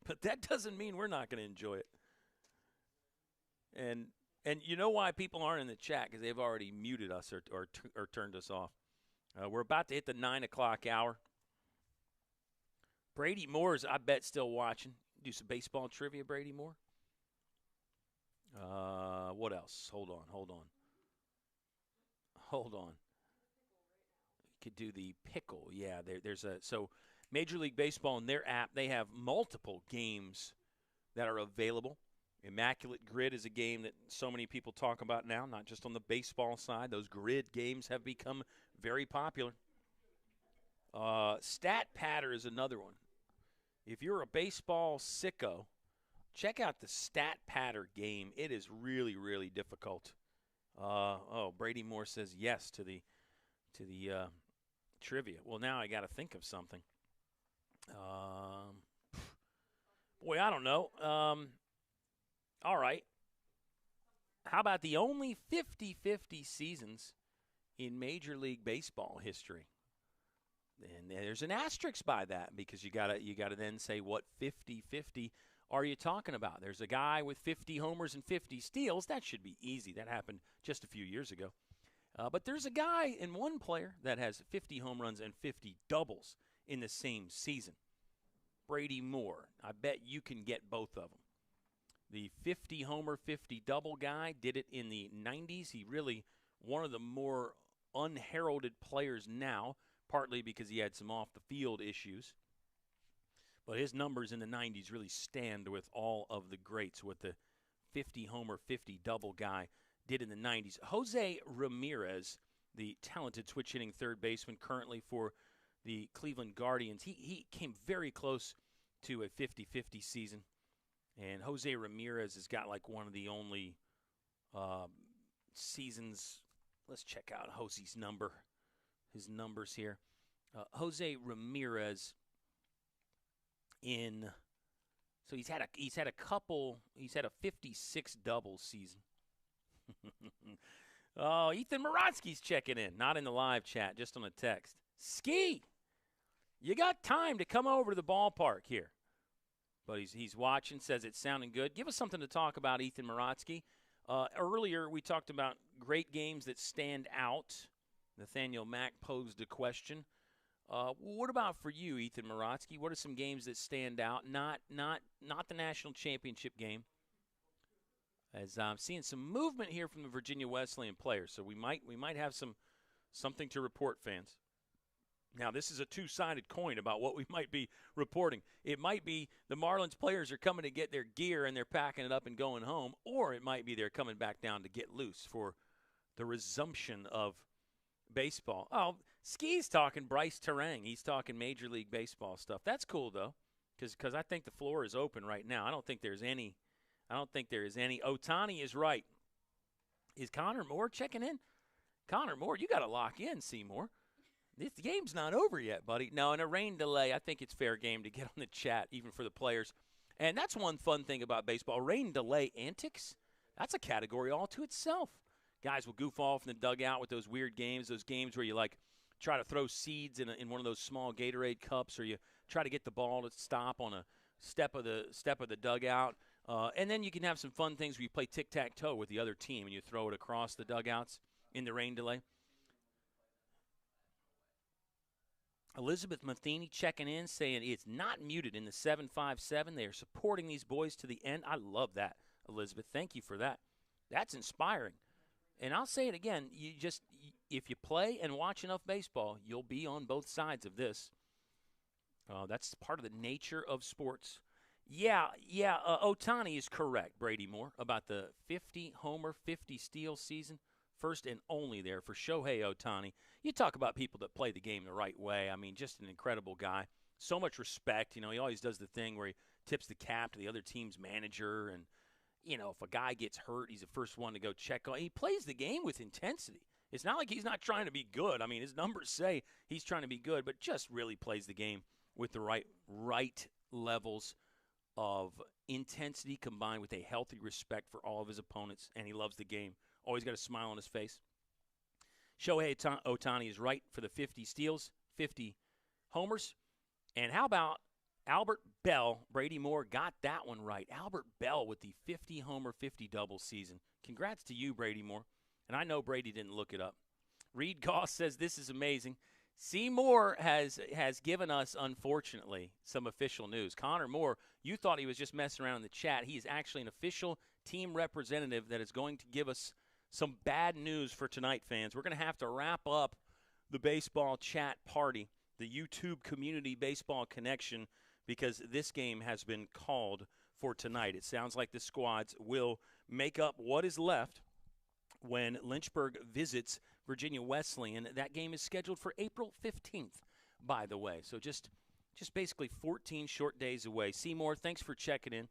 but that doesn't mean we're not going to enjoy it. And you know why people aren't in the chat, because they've already muted us or turned us off. We're about to hit the 9 o'clock hour. Brady Moore's, I bet, still watching. Do some baseball trivia, Brady Moore. What else? Hold on. You could do the pickle. Yeah, so Major League Baseball in their app, they have multiple games that are available. Immaculate Grid is a game that so many people talk about now, not just on the baseball side. Those grid games have become very popular. Stat Patter is another one. If you're a baseball sicko, check out the Stat Patter game. It is really, really difficult. Brady Moore says yes to the trivia. Well, now I got to think of something. Boy, I don't know. All right. How about the only 50-50 seasons in Major League Baseball history? And there's an asterisk by that, because you gotta then say what 50-50 are you talking about? There's a guy with 50 homers and 50 steals. That should be easy. That happened just a few years ago. But there's a guy and one player that has 50 home runs and 50 doubles in the same season. Brady Moore. I bet you can get both of them. The 50 homer, 50 double guy did it in the 90s. He really one of the more unheralded players now, partly because he had some off-the-field issues. But his numbers in the 90s really stand with all of the greats, what the 50 homer, 50 double guy did in the 90s. Jose Ramirez, the talented switch-hitting third baseman currently for the Cleveland Guardians, he came very close to a 50-50 season. And Jose Ramirez has got like one of the only seasons. Let's check out Jose's his numbers here. Jose Ramirez so he's had a 56 double season. Oh, Ethan Morotsky's checking in, not in the live chat, just on a text. Ski, you got time to come over to the ballpark here. But he's watching, says it's sounding good. Give us something to talk about, Ethan Morotsky. Earlier, we talked about great games that stand out. Nathaniel Mack posed a question. What about for you, Ethan Morotsky? What are some games that stand out? Not the national championship game. As I'm seeing some movement here from the Virginia Wesleyan players, so we might have something to report, fans. Now, this is a two-sided coin about what we might be reporting. It might be the Marlins players are coming to get their gear and they're packing it up and going home, or it might be they're coming back down to get loose for the resumption of baseball. Oh, Ski's talking Bryce Terang. He's talking Major League Baseball stuff. That's cool, though, because I think the floor is open right now. I don't think there is any. Otani is right. Is Connor Moore checking in? Connor Moore, you got to lock in, Seymour. This game's not over yet, buddy. No, in a rain delay, I think it's fair game to get on the chat, even for the players. And that's one fun thing about baseball. Rain delay antics, that's a category all to itself. Guys will goof off in the dugout with those weird games, those games where you, like, try to throw seeds in one of those small Gatorade cups, or you try to get the ball to stop on a step of the dugout. And then you can have some fun things where you play tic-tac-toe with the other team and you throw it across the dugouts in the rain delay. Elizabeth Matheny checking in, saying it's not muted in the 757. They are supporting these boys to the end. I love that, Elizabeth. Thank you for that. That's inspiring. And I'll say it again. If you play and watch enough baseball, you'll be on both sides of this. That's part of the nature of sports. Yeah. Otani is correct, Brady Moore, about the 50-homer, 50-steal season. First and only there for Shohei Otani. You talk about people that play the game the right way. I mean, just an incredible guy. So much respect. You know, he always does the thing where he tips the cap to the other team's manager. And, you know, if a guy gets hurt, he's the first one to go check on. He plays the game with intensity. It's not like he's not trying to be good. I mean, his numbers say he's trying to be good, but just really plays the game with the right levels of intensity combined with a healthy respect for all of his opponents, and he loves the game. Always got a smile on his face. Shohei Otani is right for the 50 steals, 50 homers. And how about Albert Bell? Brady Moore got that one right. Albert Bell with the 50-homer, 50-double season. Congrats to you, Brady Moore. And I know Brady didn't look it up. Reed Goss says this is amazing. Seymour has given us, unfortunately, some official news. Connor Moore, you thought he was just messing around in the chat. He is actually an official team representative that is going to give us some bad news for tonight, fans. We're going to have to wrap up the baseball chat party, the YouTube Community Baseball Connection, because this game has been called for tonight. It sounds like the squads will make up what is left when Lynchburg visits Virginia Wesleyan. That game is scheduled for April 15th, by the way. So just basically 14 short days away. Seymour, thanks for checking in.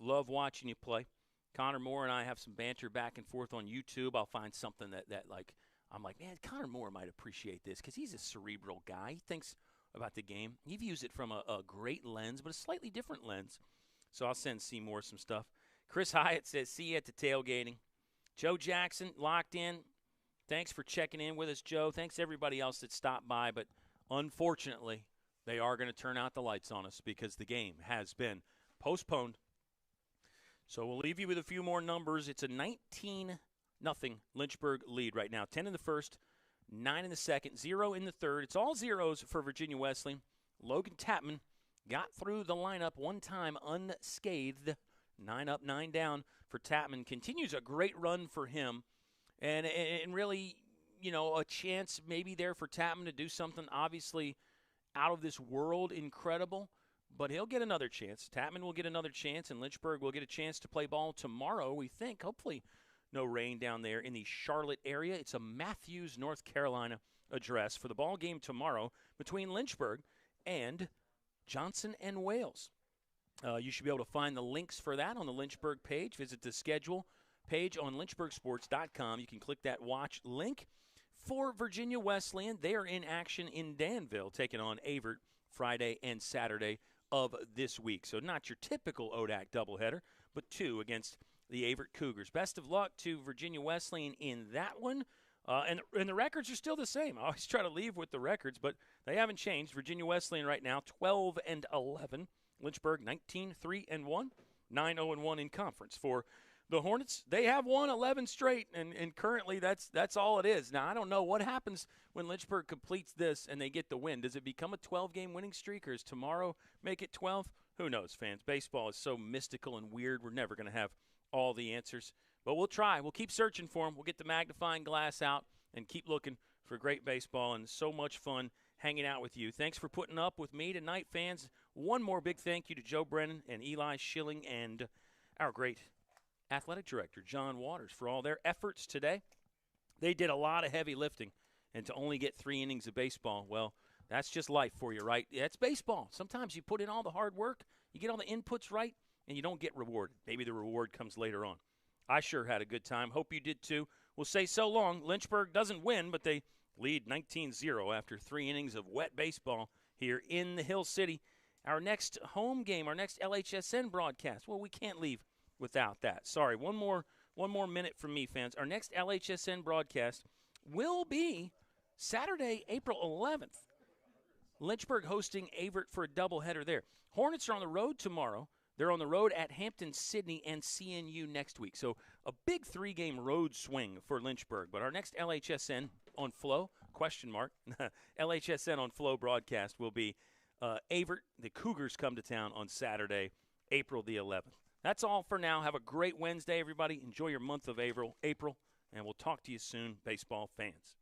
Love watching you play. Connor Moore and I have some banter back and forth on YouTube. I'll find something that like, I'm like, man, Connor Moore might appreciate this because he's a cerebral guy. He thinks about the game. He views it from a great lens, but a slightly different lens. So I'll send Seymour some stuff. Chris Hyatt says, see you at the tailgating. Joe Jackson, locked in. Thanks for checking in with us, Joe. Thanks everybody else that stopped by. But unfortunately, they are going to turn out the lights on us because the game has been postponed. So we'll leave you with a few more numbers. It's a 19-0 Lynchburg lead right now. 10 in the first, 9 in the second, 0 in the third. It's all zeros for Virginia Wesleyan. Logan Tapman got through the lineup one time unscathed. 9 up, 9 down for Tapman. Continues a great run for him. And really, you know, a chance maybe there for Tapman to do something obviously out of this world incredible. But he'll get another chance. Tapman will get another chance, and Lynchburg will get a chance to play ball tomorrow, we think. Hopefully no rain down there in the Charlotte area. It's a Matthews, North Carolina address for the ball game tomorrow between Lynchburg and Johnson and Wales. You should be able to find the links for that on the Lynchburg page. Visit the schedule page on lynchburgsports.com. You can click that watch link. For Virginia Wesleyan, they are in action in Danville, taking on Avert Friday and Saturday of this week. So not your typical ODAC doubleheader, but two against the Avert Cougars. Best of luck to Virginia Wesleyan in that one. And the records are still the same. I always try to leave with the records, but they haven't changed. Virginia Wesleyan right now 12-11. Lynchburg 19-3-1, 9-0-1 in conference. For The Hornets, they have won 11 straight, and currently that's all it is. Now, I don't know what happens when Lynchburg completes this and they get the win. Does it become a 12-game winning streak, or does tomorrow make it 12? Who knows, fans? Baseball is so mystical and weird. We're never going to have all the answers. But we'll try. We'll keep searching for them. We'll get the magnifying glass out and keep looking for great baseball, and so much fun hanging out with you. Thanks for putting up with me tonight, fans. One more big thank you to Joe Brennan and Eli Schilling and our great athletic director, John Waters, for all their efforts today. They did a lot of heavy lifting, and to only get 3 innings of baseball, well, that's just life for you, right? Yeah, it's baseball. Sometimes you put in all the hard work, you get all the inputs right, and you don't get rewarded. Maybe the reward comes later on. I sure had a good time. Hope you did too. We'll say so long. Lynchburg doesn't win, but they lead 19-0 after 3 innings of wet baseball here in the Hill City. Our next home game, our next LHSN broadcast, well, we can't leave without that. Sorry, one more minute from me, fans. Our next LHSN broadcast will be Saturday, April 11th. Lynchburg hosting Avert for a doubleheader there. Hornets are on the road tomorrow. They're on the road at Hampton, Sydney, and CNU next week. So a big 3-game road swing for Lynchburg. But our next LHSN on Flow, LHSN on Flow broadcast will be Avert. The Cougars come to town on Saturday, April the 11th. That's all for now. Have a great Wednesday, everybody. Enjoy your month of April, and we'll talk to you soon, baseball fans.